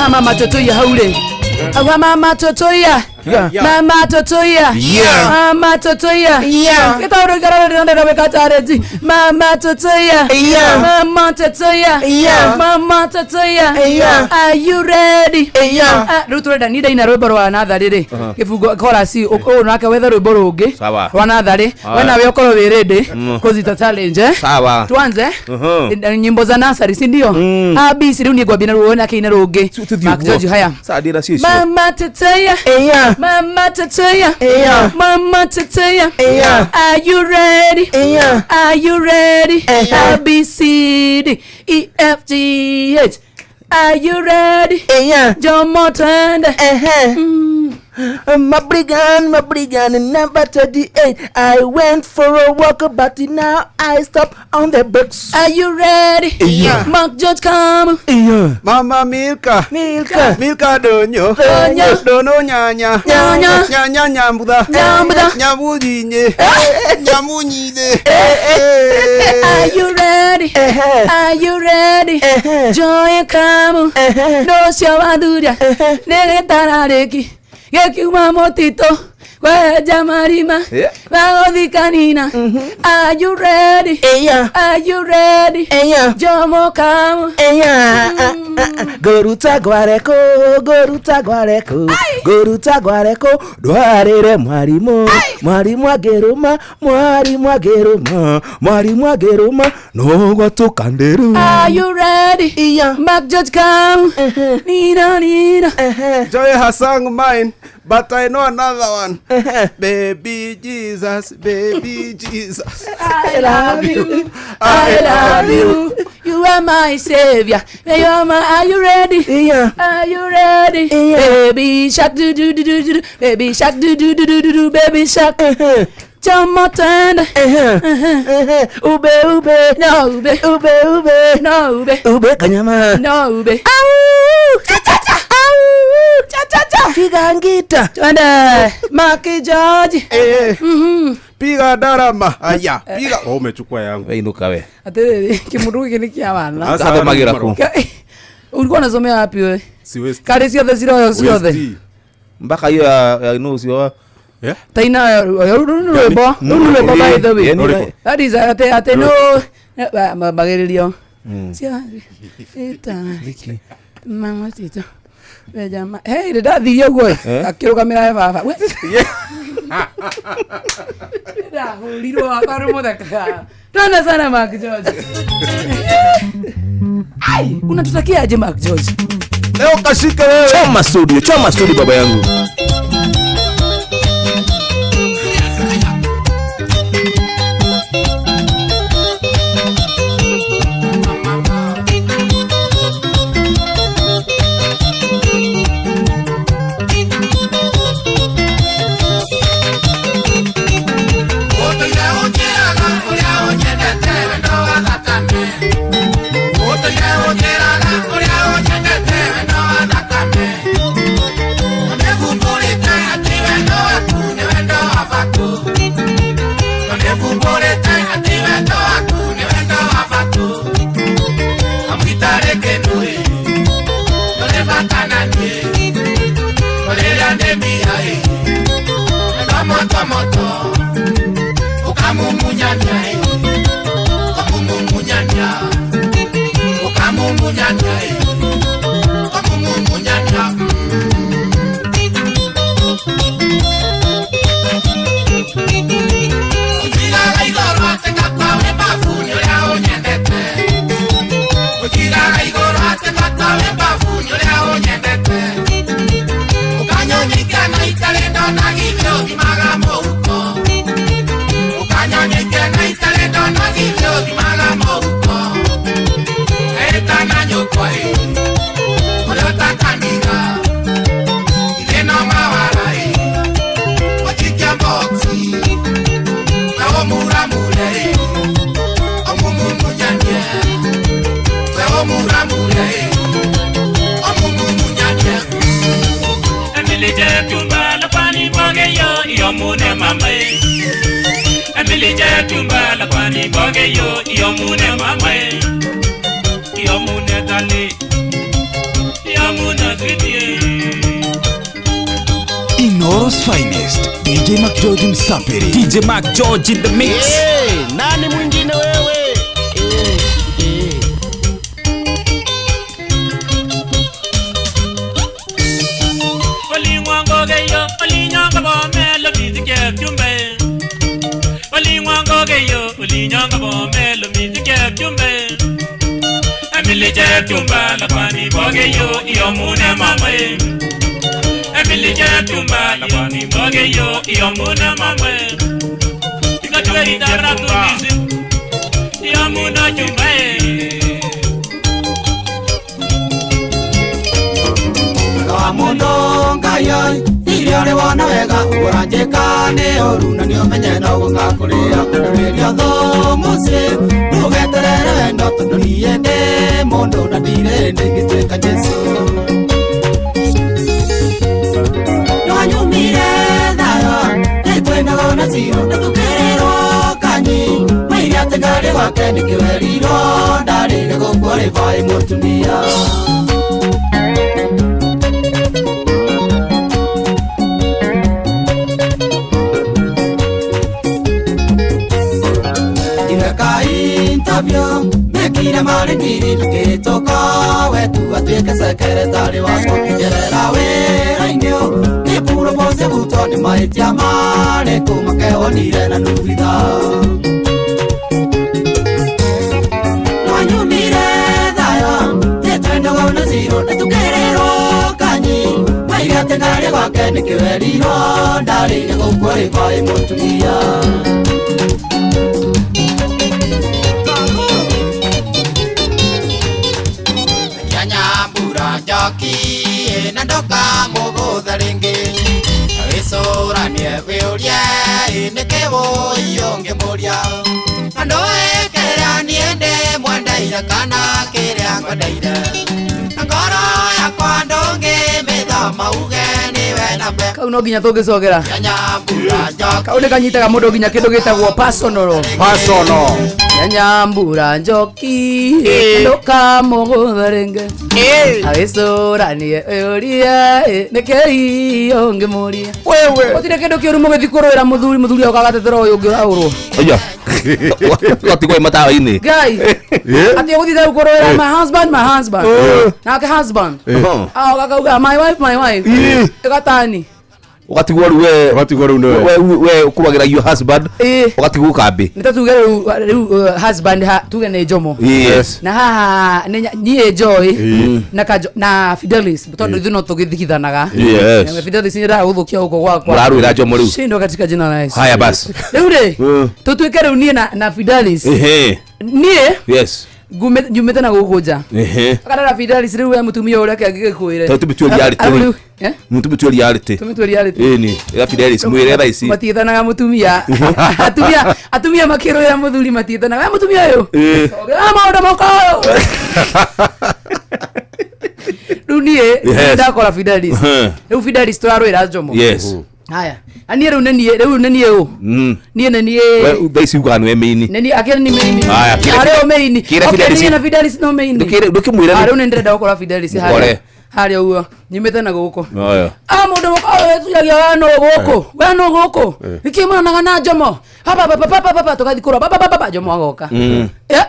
mama totoya haure awa mama totoya mama totoya mama totoya kitauro garara ndera bekatarezi mama totoya mama totoya mama totoya are you ready rutureda nida ina rwimbo rwa nathariri kifungo chorus o nake wetha rwimbo rungi rwa nathari wena we okoro we ready kuzita challenge sawa tuanze nyimbo za nasari si ndio abc riu ni ngwambia ruona kine rungi makjoji haya sadira sisi mama totoya mama totoya mama totoya are you ready are you ready abc d e f g h are you ready Jomo twende my brigand number 38 I went for a walk but now I stop on the brakes. Are you ready? Mark George come. Mama Milka donyo dono nyanya nyambuda nyamunyine Are you ready? Are you ready? Joy come. No shawaduria nere tarareki Yekiuma motito Weja marima Wagodhi kanina Are you ready? Are you ready? Jomo kamu Goruta gwareko Dwarere mwarimu ageruma Nogo tukanderu. Are you ready? Mark George come Nina Joy has sung mine but I know another one. Baby Jesus I love you You are my savior. Are you ready? Are you ready? Baby shark do Baby shark do Baby shark Jomo twende ube no ube kanyama no ube Piga ngita. Twende. Maki George. Piga darama. Aya, piga. Oh, umechukua yangu. Wewe inuka wewe. Ate kimurugi ni kia wana. Sasa magira ku. Ulikuwa unasomea wapi wewe? Si West. Kale sio the zero sio the. Mpaka hiyo ya no sio. Yeah. Taina rwebo by the way. That is ate no magerilio. Sia. Eta. Mama tito. Vejama. Hey, dadi yogo. Akiro kamera baba. Da, huliro akarumo daka. Tana sana Mark George. Ai, unatutakia aje Mark George? Leo kashika wewe. Choma studio baba yangu. Inoro's finest, DJ Mark George Msapiri. DJ Mark George in the mix. Nani mwingine wewe? Tumba la kwani boge yo iyomune mamae. Emily tumba la kwani boge yo iyomune mamae. Ikatwe idara tumizi iyomuna chumbae. Kwa mundo ngayo iriore wana wega uranjeka ne oruna ni omenye no gungakuria kuria tho mose nugeterere ndo tunduriende mondo na dire ndingitweka Jesu Nyumire thayo etwenda gona ziro tukerero kanyi mairi ategare wake nikiweriro ndarire gukore vai mutumia Mekire marengiri tukitoka wetu atweke sekretari wako kijerera wera-inio ni puro bose buto ni maitia mare kumakehonire na nubitha Nyumire thayo tetwendogo na ziro netukerero kanyi mairi ategare wake nikiweriro ndarire gukore vai mutumia Joki na ndoka mugutha ringi agicuranie wiuria inikewo iyonge muria andu ekerea niende mwendeire kana kiria ngwendeire ngoro yakwa ndonge mithoma uge niwe na mbe kau no nginya tungicogera nyambura njoki kau ni kanyitaga mundu nginya kindu gitagwo personal nyambura njoki nduka mugutharenge agicuranie uria nikei ungimuria gutire kindu kiuru mugithi kuruira muthuri okagatetera uyu ungi uraurwo oya gatigwe matawa-ini gai ati guthitha kuruira my husband nake husband gakauga my wife igatani ugatigwo we kubagira your husband ugatigwo kambi nitatuge riu husband tuge ni Jomo na haha ni enjoy na Fidelis tondu ithu no tugithigithanaga Fidelis ni ra uthukia uko gwakwa muraruira Jomo riu shindo katika jina la Yesu haya basi riu ri tutuike riu nie na Fidelis nie njumite na gukunja akana Fidelis riu ya mutumia uria kangigikuire mutumia reality ni ya Fidelis mwire tha ici matithanaga mutumia atumia makiroya muthuri matithanaga mutumia uyu maundu moko runie ndakora Fidelis riu Fidelis turaruira Jomo haya ani riu nenie u nie tha ici uga nwe meini nenie akira ni meini haya kire meini okay na Fidelis no meini ndukimwira riu nindenda gukora Fidelis haya haria uo nyimete na guko mundu moko tuyagia wano guko ikimanaga na Jomo papa tugathi kura papa Jomo agoka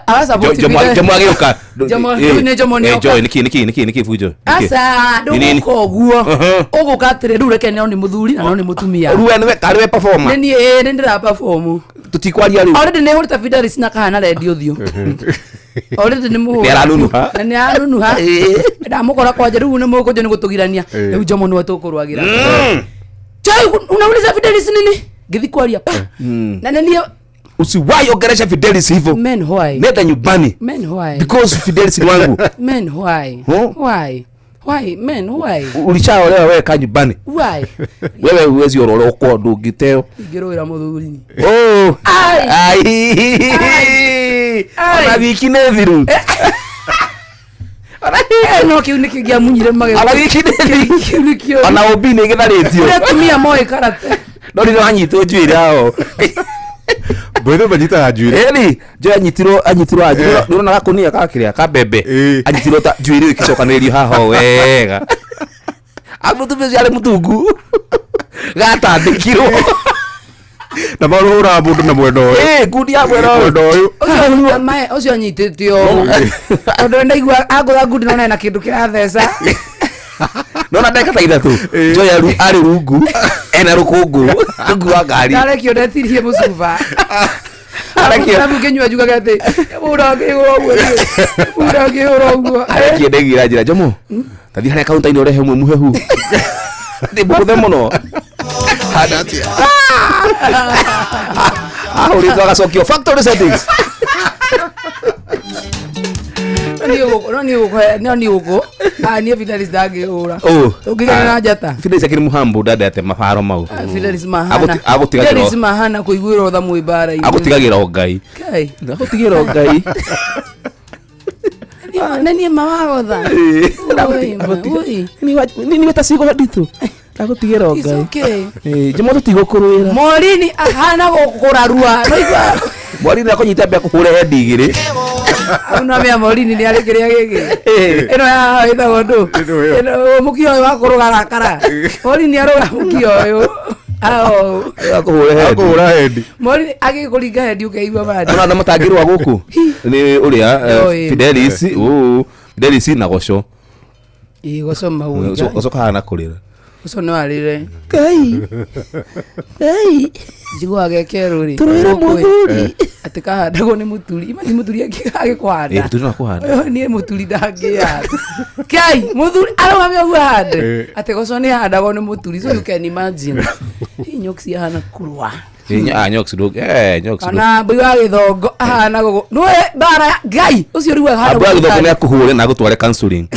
asa Jomo agioka Jomo ni enjoy niki fujo asa nduko guo uguka tire riu reke no ni muthuri na no ni mutumia ruwe ni karwe performer ni ndira perform tutikwaria riu already ne hurita Fidelis na kana radio thio already ni mu ni anunuha ndamukora kwaje riu ni muko je ni gutugirania riu Jomo ni watukurwagira chai unauliza Fidelis nini githi kwaria na nani usiwahi ongeresha Fidelis hivyo men why nenda nyumbani men why because Fidelis ni wangu men why men why ulishaolewa wewe ka nyumbani why wewe uwezi ororo kwa ndugiteo igiroira muthuri ai ana wiki ne thiru no kiu nikigia munyire mage ana wiki ne thiru ana obi ne githaritio tumia moe karate no ni anyitwo njuire ao bwethe banyita njuire eli jo anyitirwo ndona gakunia kakiria ka bebe anyitirwo ta njuire ikicokaniririo haha wega amutumia yale mutungu gatandikirwo na marora mundu na mwendo ngundi ya mwendo uyu ucio anyititio ondu ndaigua agura ngundi nona na kindu kiratheca nona ndeka ta ithatu joya ari rungu ena rukungu ngua ngari arekio ndetirie mucuba arekio ngenywa juga gate urage uroguo arekio ndegira njira Jomo tathi haria kaunta ino rehe mwe muhehu ndi bukuthe muno hadatia ulizwa gasokio factory settings ni uko ni Fidelis dage ora ukigana na jata Fidelis akiri muhambu dada ate mafaro mau Fidelis mahana kuiguira tha muibara iwe agutigagira ngai agutigira ngai nani mawago tha ni wetasigo haditu agutigira ngai Jomo tutigokuruira morini ahana gukurarua noigwa morini akonyita bia kuhure hendi igiri una mea morini ni arikiria gigi ino ya ita gondo ino mukio wa kuruga kara morini aruga mukio uyu akuhura hendi morini agikuringa hendi ukeigwa badi ona na matangirwa guku ni uria Fidelis na goco goco mau goco kana kurira uso no arire kai jigwa gekeruri turira muthuri atika ndago ni muturi ima ni muturi age kwanda tuna kwanda ni muturi dange ya kai muthuri arwa me gwande atiko ni hadago ni muturi so you can imagine nyoksi hana kurwa nyoksi dog nyoksi ana bwa githongo hana gogo no bara gai ucio riwa hana bwa githongo ni akuhure na gutware counseling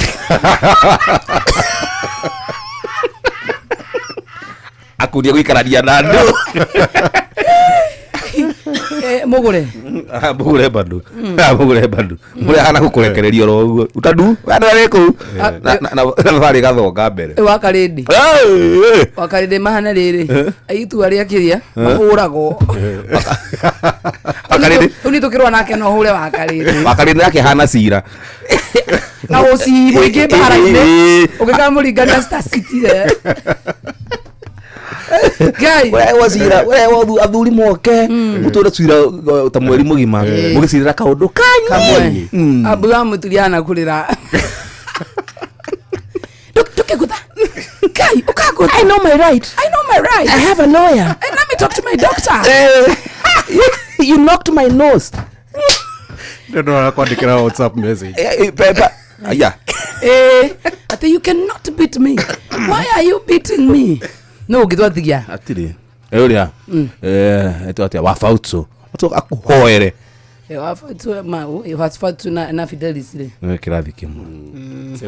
akuria guikararia na ndu mugure mugure bandu mugure bandu muri hana gukurekererio ro uguo utadu wana reko na bari gathonga mbere wakarinde mahana riri aitu aria kiria mahurago wakarinde uni tukirwa nake no hure wakarinde yake hana cira na osi mwige baharaine ukikamurigana Star City Gai wewe cira wewe athuri moke mutura cira ta mweri mugima mugicirira kaundu kanyu Abraham tuliana kulira tukiguta Gai ukaguta I know my right I have a lawyer and let me talk to my doctor you knocked my nose ndio kuandikira WhatsApp message pepa aya ati you cannot beat me why are you beating me no githwathigia atiri uria eto atia wafautso ato akuhoere wafautso ma wafautso na Fidelis le kirathi kimwe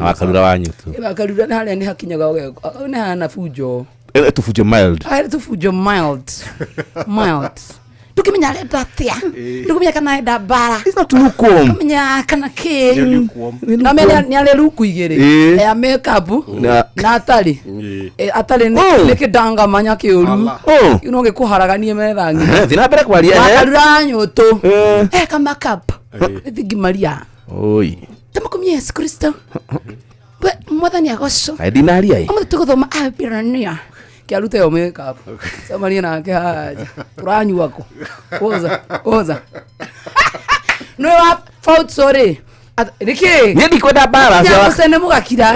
akalura wanyutu akalura na hali ni hakinyaga na hana fujo tufujo mild tufujo mild tukimenya leta tia tukumenya kana da bara it's not lukewarm menya kana ke na menya ni ale luku igere ya makeup na atali atali ne kidanga manya ke uru inoge kuharaganie methangi thina mbere kwaria akalura nyoto ka makeup thigi maria oi tamakumye Yesu Kristo we mwathani agosho aidinaria amu tugothoma abirania kiarute yo makeup samaria na ke haja turanyu wako oza no wa fault sorry riki ni ndikwenda bara cia usene mugakira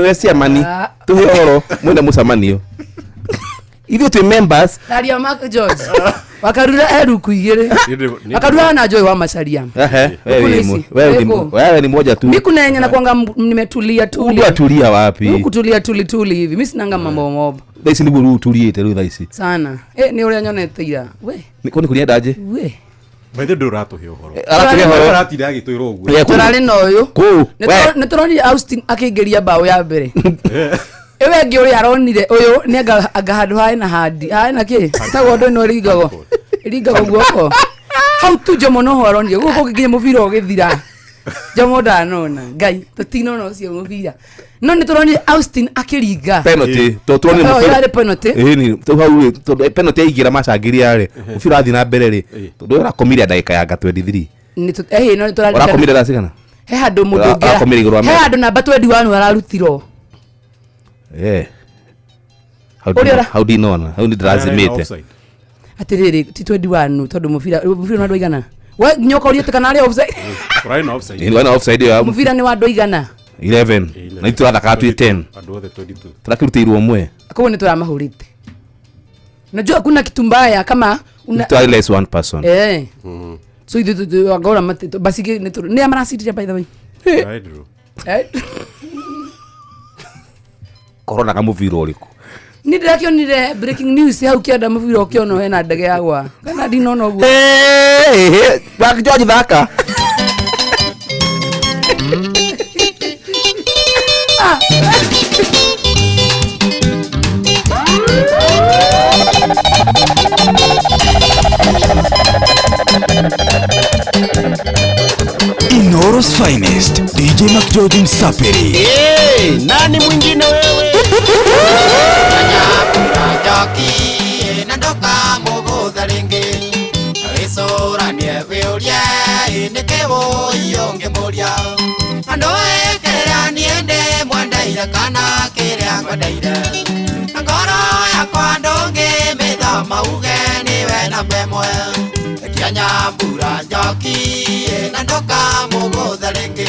we cia mani tuhoro mwenda musamanio ithu tu members Daria Mark George wakarura eruku igire wakarura na Joy wa Macharia wewe ni moja tu mimi kunenya na kwanga nimetulia tuli atulia wapi kutulia tuli hivi mimi sinanga mambo mob daisi ni buru tuliete ru daisi sana ni ule nyonete ira we niko ni kuliendaje we Baithe nduratu he uhoro. Aratire agitwira uguo. Turari noyo. Netoroni Austin akingeria bao ya mbere. Ewe ngiuri aronire uyu ni agahandu hae na handi. Hae na ki? Tago ndo no rigago. Rigago guoko. Hau tu jomo no aronire. Guko kiginye mubira ogithira. Jomo ndanona. Ngai tutino no cio mubira. No netoroni Austin akiriga. Penalty. Tuturoni mubira. Ile penalty. Ni tu hau penalty igira macangiri ari. Mubira athi na mbere ri. Tundu ra komiria ndagika ya 23. Ni tu no turari. Ora komiria ndasigana. He handu mundu ngera. He handu namba 21 ararutiro. How do you know? How did Razimete? Atiriri ti 21 tondu mubira na ndoigana. We nyoka uriete kana ari offside? Right offside. Ni wana offside ya mubira ni wa ndoigana. 11. Na itura ka 10. Andu othe 22. Turakirutirwo mwe. Akao ni turamahurite. Najua kuna kitu mbaya kama una less one person. So itu agora mate basi ni amarasiti by the way. Right bro. Corona kama muviro uriku. Ni ndakio ni breaking news hau kienda muviro kiono hena ndege yagwa. Kana dinono guo. Back George thaka. Inoro's finest, DJ McJordan Msapiri. Nani mwingine wewe? Joki nandoka mugodha ringi Risora nieviuria Inekevo ionge muria Andoe kera niende mwandaira kana kera mwandaira Ngoro yakwa ndonge metha mauge niwe na memwe Kianya mbura joki nandoka mugodha ringi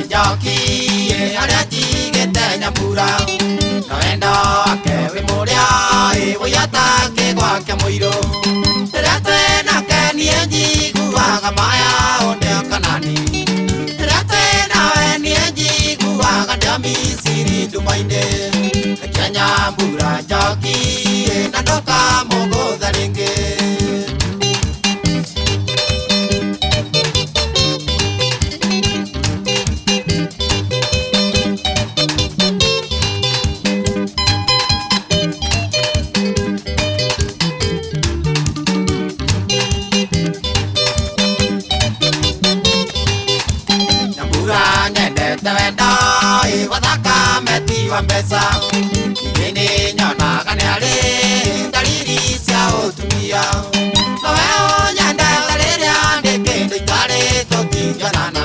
Joki aria tigete nyambura noendo akewe muria iwiyata kigwake muiro rete na keni njiguaga maya onde kanani rete na eni njiguaga ndamisiri ndumainde Kenya mbura joki na ndoka mugodha ringi nyendete wendo igwathaka metiwa mbeca igini nyonaga nĩ arĩ ndariri cia ũtumia nowe ũnyendete rĩrĩa ndĩ kĩndũ itarĩ tũtingĩonana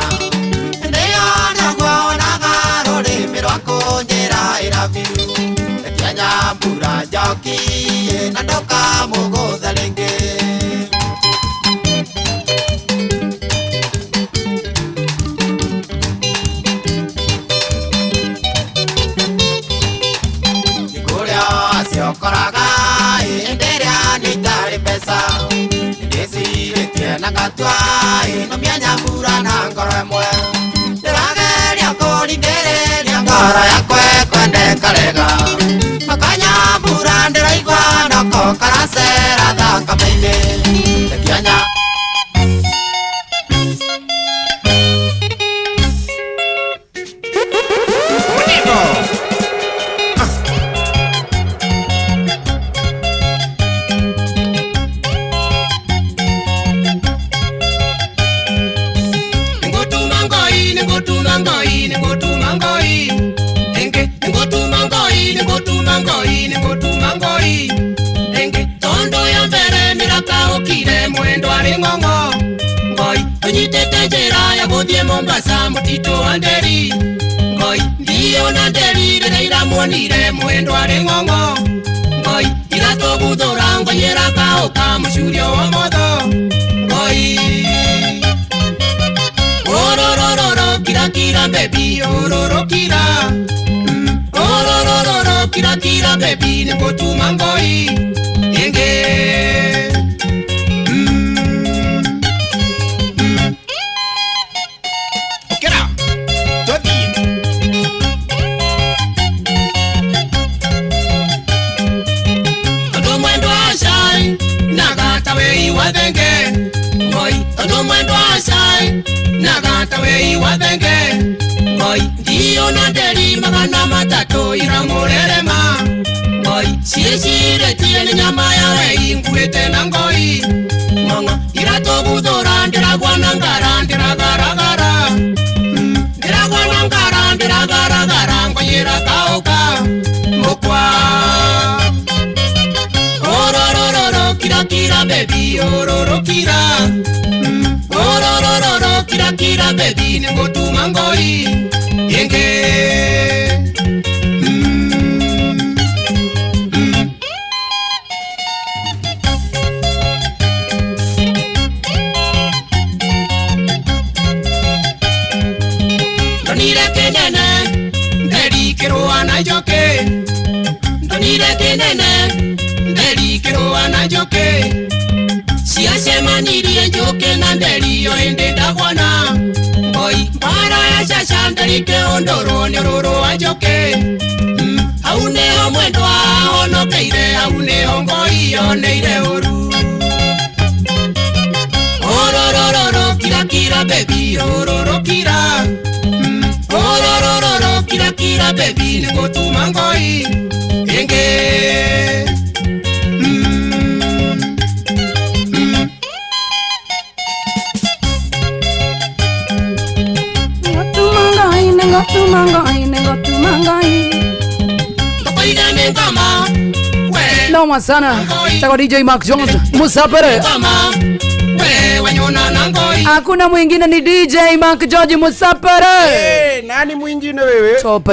nĩyo nĩguo wonaga rũrĩmĩ rwaku njĩra ĩrabiu rekia nyambura njoki na ndũkamũgũthe rĩngĩ Siokoraga enderea nitari pesa ndesirĩtie na gatwa no mianyambura na ngoro ĩmwe ndĩrageria kũringĩrĩria ngoro yakwa kwende karega makanyambura ndĩraigua noko karacera thakame-inĩ rekianya Mombasa mutito wa nderi ngoi ndio na nderi rĩrĩa muonire mwendo arĩ ng'ong'o ngoi iratũguthũra ngoyera kaũka mũcurio wa motho ngoi ororororo kira kira baby ororokira ororororo kira kira baby nĩ gũtuma ngoi ĩngĩ ndio na nderi magana matatũ iramũrerema ngoi ciĩcirĩtie nĩ nyama ya wei nguĩte na ngoi ng'ong'o iratũguthũra ndĩragwa na ngara ndĩragaragara ndĩragwa na ngara ndĩragaragara ngoyĩra kaũka mũkwa ororororo kira kira baby ororokira ororororo kira kira baby nĩ gũtuma ngoi ĩngĩ ndonire kĩnene nderikĩrũa na njũkĩ ndonire kĩnene nderikĩrũa na njũkĩ ciacemanirie njũkĩ na nderi o hĩndĩ ndagwana ngoi mbara ya caca nderike ũndũrũ nĩ ũrũrũ wa njũkĩ hau nĩho mwendwa ahonokeire hau nĩho ngoi yoneire ũru ororororo kira kira baby ororokira ororororo kira kira baby nĩ gũtuma ngoi ĩngĩ Noma sana Tako DJ Mark Jones Musapere hakuna mwingine ni DJ Mark George Musapere nani mwingine wewe top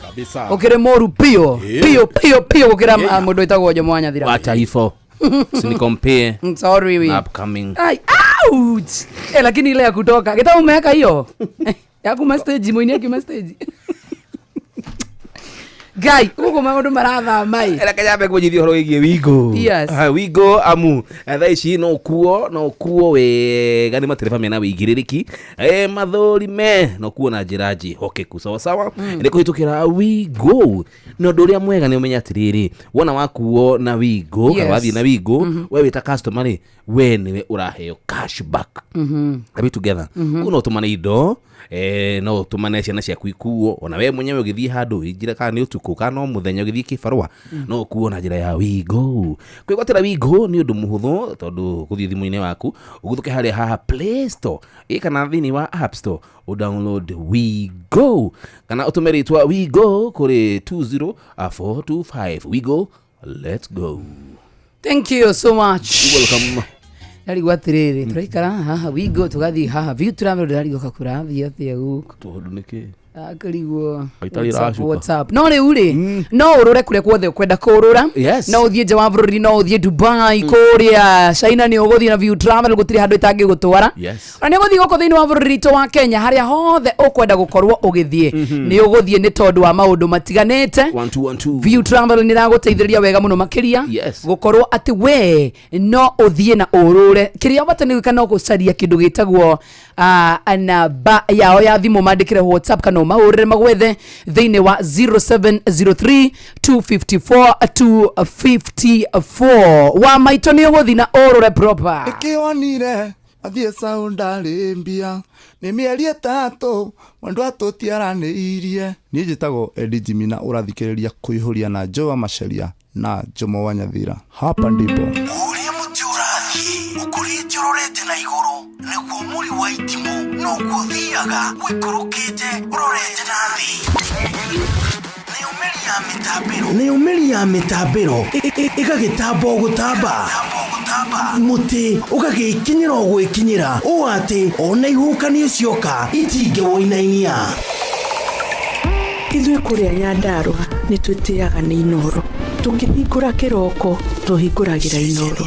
kabisa ukire moru pio ukira mundu itagwo jo mwanya thira wacha hifo sinicompare sorry upcoming out lakini ile ya kutoka kita umeweka hiyo ya kuma stage mwenye kuma stage Guy, uko maundu maratha mai. Era kanyambe kujithio horo igie wigo. Yes. Wigo amu thaa ici no kuo we gani matereba mena wigiriki. Mathorime no kuo na njiraji hokeku sawa. Ni kuhitukira wigo. No ndoria mwega ni umenya atiriri. Wona wakuo na wigo, kawathi na wigo, we wita customer ni we niwe uraheo cashback. Kabi together. Kuno tumana indo no tumane ciana ciaku ikuo ona we mwenyewe ugithie handu injira kana ni utuko thikũ kana mũthenya ũgĩthiĩ kĩbarũa no kuona njĩra ya Wigo. Kwĩgwatĩra Wigo nĩ ũndũ mũhũthũ tondũ gũthiĩ thimũ-inĩ waku ũgũthuke harĩa haha Play Store kana thĩinĩ wa App Store download Wigo kana ũtũme rĩtwa Wigo kũrĩ 20425. Wigo, let's go. Thank you so much. You're welcome. Ndarigwa atiriri turaikara haha Wigo tugathi haha view turamero ndarigwa kakura thia thia guko tondu niki akarigwo WhatsApp no ri uri no urure kure kwothe ukwenda kurura no uthie nja wa bururi no uthie Dubai kuria China ni uguthie na view travel gutiri handu itangi gutwara na ni uguthie goko thiini wa bururi to wa Kenya haria hothe ukwenda gukorwo ugithie ni uguthie ni tondu wa maundu matiganete view travel ni raguteithiriria wega muno makiria gukorwo ati we no uthie na urure kiria batani kana gucaria kindu gitagwo namba yao ya thimu mandikire WhatsApp kana maurire magwethe thiini wa 0703 254 254 wa maito ni uguthi na urure proper ikionire athie saundari mbia ni mieri 3 mwandu atutiaraniirie ni njitagwo Eddie Jimmy na urathikiriria kuihuria na Joa Macharia na Jomo Wanyathira hapa ndipo uria muti urathie ukurite urorete na iguru niguo muri wa itimu no guthiaga wikurukite urorete na thi ni umeri ya mitambiro igagitambo gutamba muti ugagikinyira gwikinyira o ati ona ihukani cioka itinge woinainia ithuĩ kũrĩa Nyandarua nĩ twĩtĩaga nĩ Inoro tũkĩhingũra kĩroko tũhingũragĩra Inoro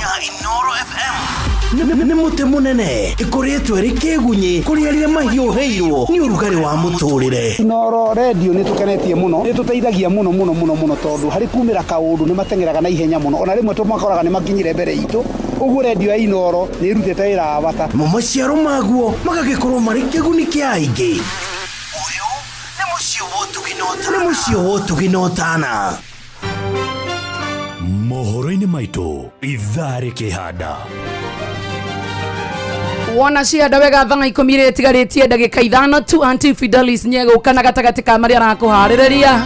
nĩ mũtĩ mũnene ĩkoretwo ĩrĩ kĩgunyi kũrĩa rĩrĩa mahiũhĩirwo nĩ ũrugarĩ wa mũtũrĩre. Inoro radio nĩ tũkenetie mũno nĩ tũteithagia mũno tondũ harĩ kumĩra kaũndũ nĩ matengeraga na ihenya mũno ona rĩmwe tũmakoraga nĩ makinyire mbere itũ ũguo radio ya Inoro nĩ ĩrutĩte wĩra wa bata. Maciaro maguo magagĩkorwo marĩ kĩguni kĩa aingĩ. Nĩ mũciĩ wotũginotana mohoro-inĩ maitũ ithaa rĩkĩhanda wona cianda wega thanga ikomire itigarĩtie ndagĩka 5 tu Auntie Fidelis nyegũka gatagatĩ ka marĩa arakũharĩrĩria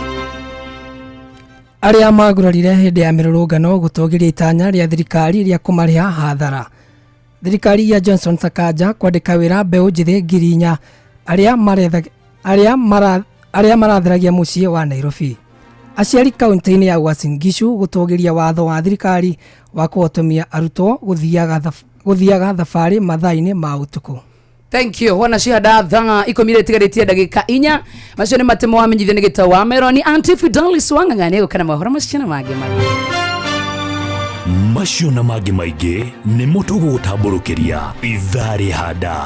arĩa magurarire hĩndĩ ya mĩrũrũngano gũtũgĩria itanya rĩa thirikari rĩa kũmarĩha hathara. Thirikari ya Johnson Sakaja kwandĩka wĩra mbeũ njĩthĩ 4,000 arĩa maratheragia mũciĩ wa Nairobi. Aciari kaunti-inĩ ya Uasin Gishu gũtũgĩria watho wa thirikari wa kũhotomia arutwo gũthiaga thabarĩ mathaa-inĩ ma ũtukũ. Thank you. Wona cianda thanga ikomire itigarĩtie ndagĩka 4 macio nĩ matemo wamenyithia nĩ gĩtau wa Meroni Auntie Fidelis wang'ang'ania gũkana mohoro macio na mangĩ macio na mangĩ maingĩ nĩ mũtugo gũtambũrũkĩria ithaa rĩhanda.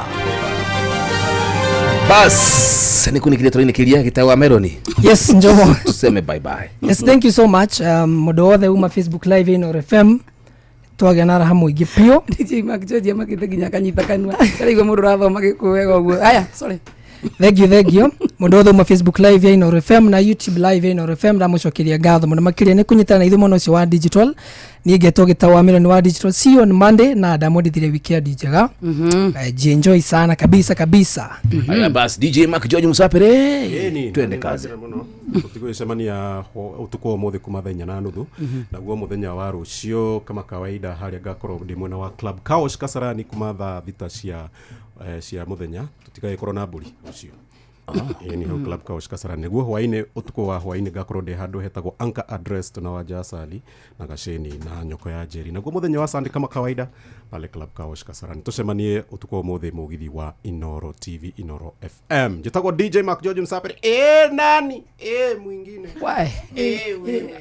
Bas, nikunikire tũrĩnĩkĩria gĩtau wa Meroni. Yes, Njomo. Tuseme bye bye. Yes, thank you so much. Mũndũ wothe uma Facebook live Inoro FM. Twagĩa na raha mũingĩ piũ. DJ Mark George makĩte nginya kanyita kanua. Saraigua mũndũ rathoma gĩkũwega ũguo. Aya, sorry. Thank you. Mũndũ wothe uma Facebook live ya Inoro FM na YouTube live ya Inoro FM ndamũcokeria ngatho mũno makĩria nĩ kũnyitana na ithuĩ mũno ũcio wa digital. Niĩ ngetwo gĩtau wa Meroni wa digital. See you on Monday na ndamwendithire weekend njega. Enjoy sana kabisa. Haya basi DJ Mark George Musapere. Twende kazi. Tutigwĩcemania ũtukũ ũmũthĩ kuma 4:30 naguo mũthenya wa rũciũ kama kawaida harĩa ngakorwo ndĩ mwena wa Club Kaosh Kasarani kuma thaa 6 cia mũthenya tutigagĩkorwo na mbũri rũciũ. Ni ho Club Kaosh Kasarani nĩguo hwainĩ ũtukũ wa hwainĩ ngakorwo ndĩ handũ hetagwo Anchor Address na wa Jasali na Gasheni na nyoko ya Njeri naguo mũthenya wa Sunday kama kawaida pale Club Kaosh Kasarani tucemanie ũtukũ ũmũthĩ mũgithi wa Inoro TV Inoro FM njĩtagwo DJ Mark George Msapere nani mwingine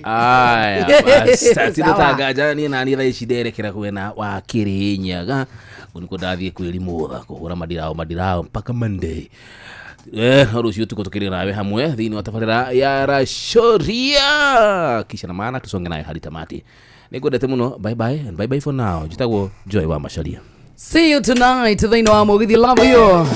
aya basi tatitangaja ni nani thaa ici nderekera kwena wa Kirinyaga niko ndathiĩ kwĩrimũtha kũhũra madirao mpaka Monday. Rũciũ tukũtũkĩrĩra nawe hamwe thĩinĩ wa tabarĩra ya Racoria kisha na maana tusonge nayo hadi tamati. Nĩngwendete mũno, bye bye and bye bye for now. Njĩtagwo Joy wa Macharia. See you tonight thĩinĩ wa mũgithi. Love you.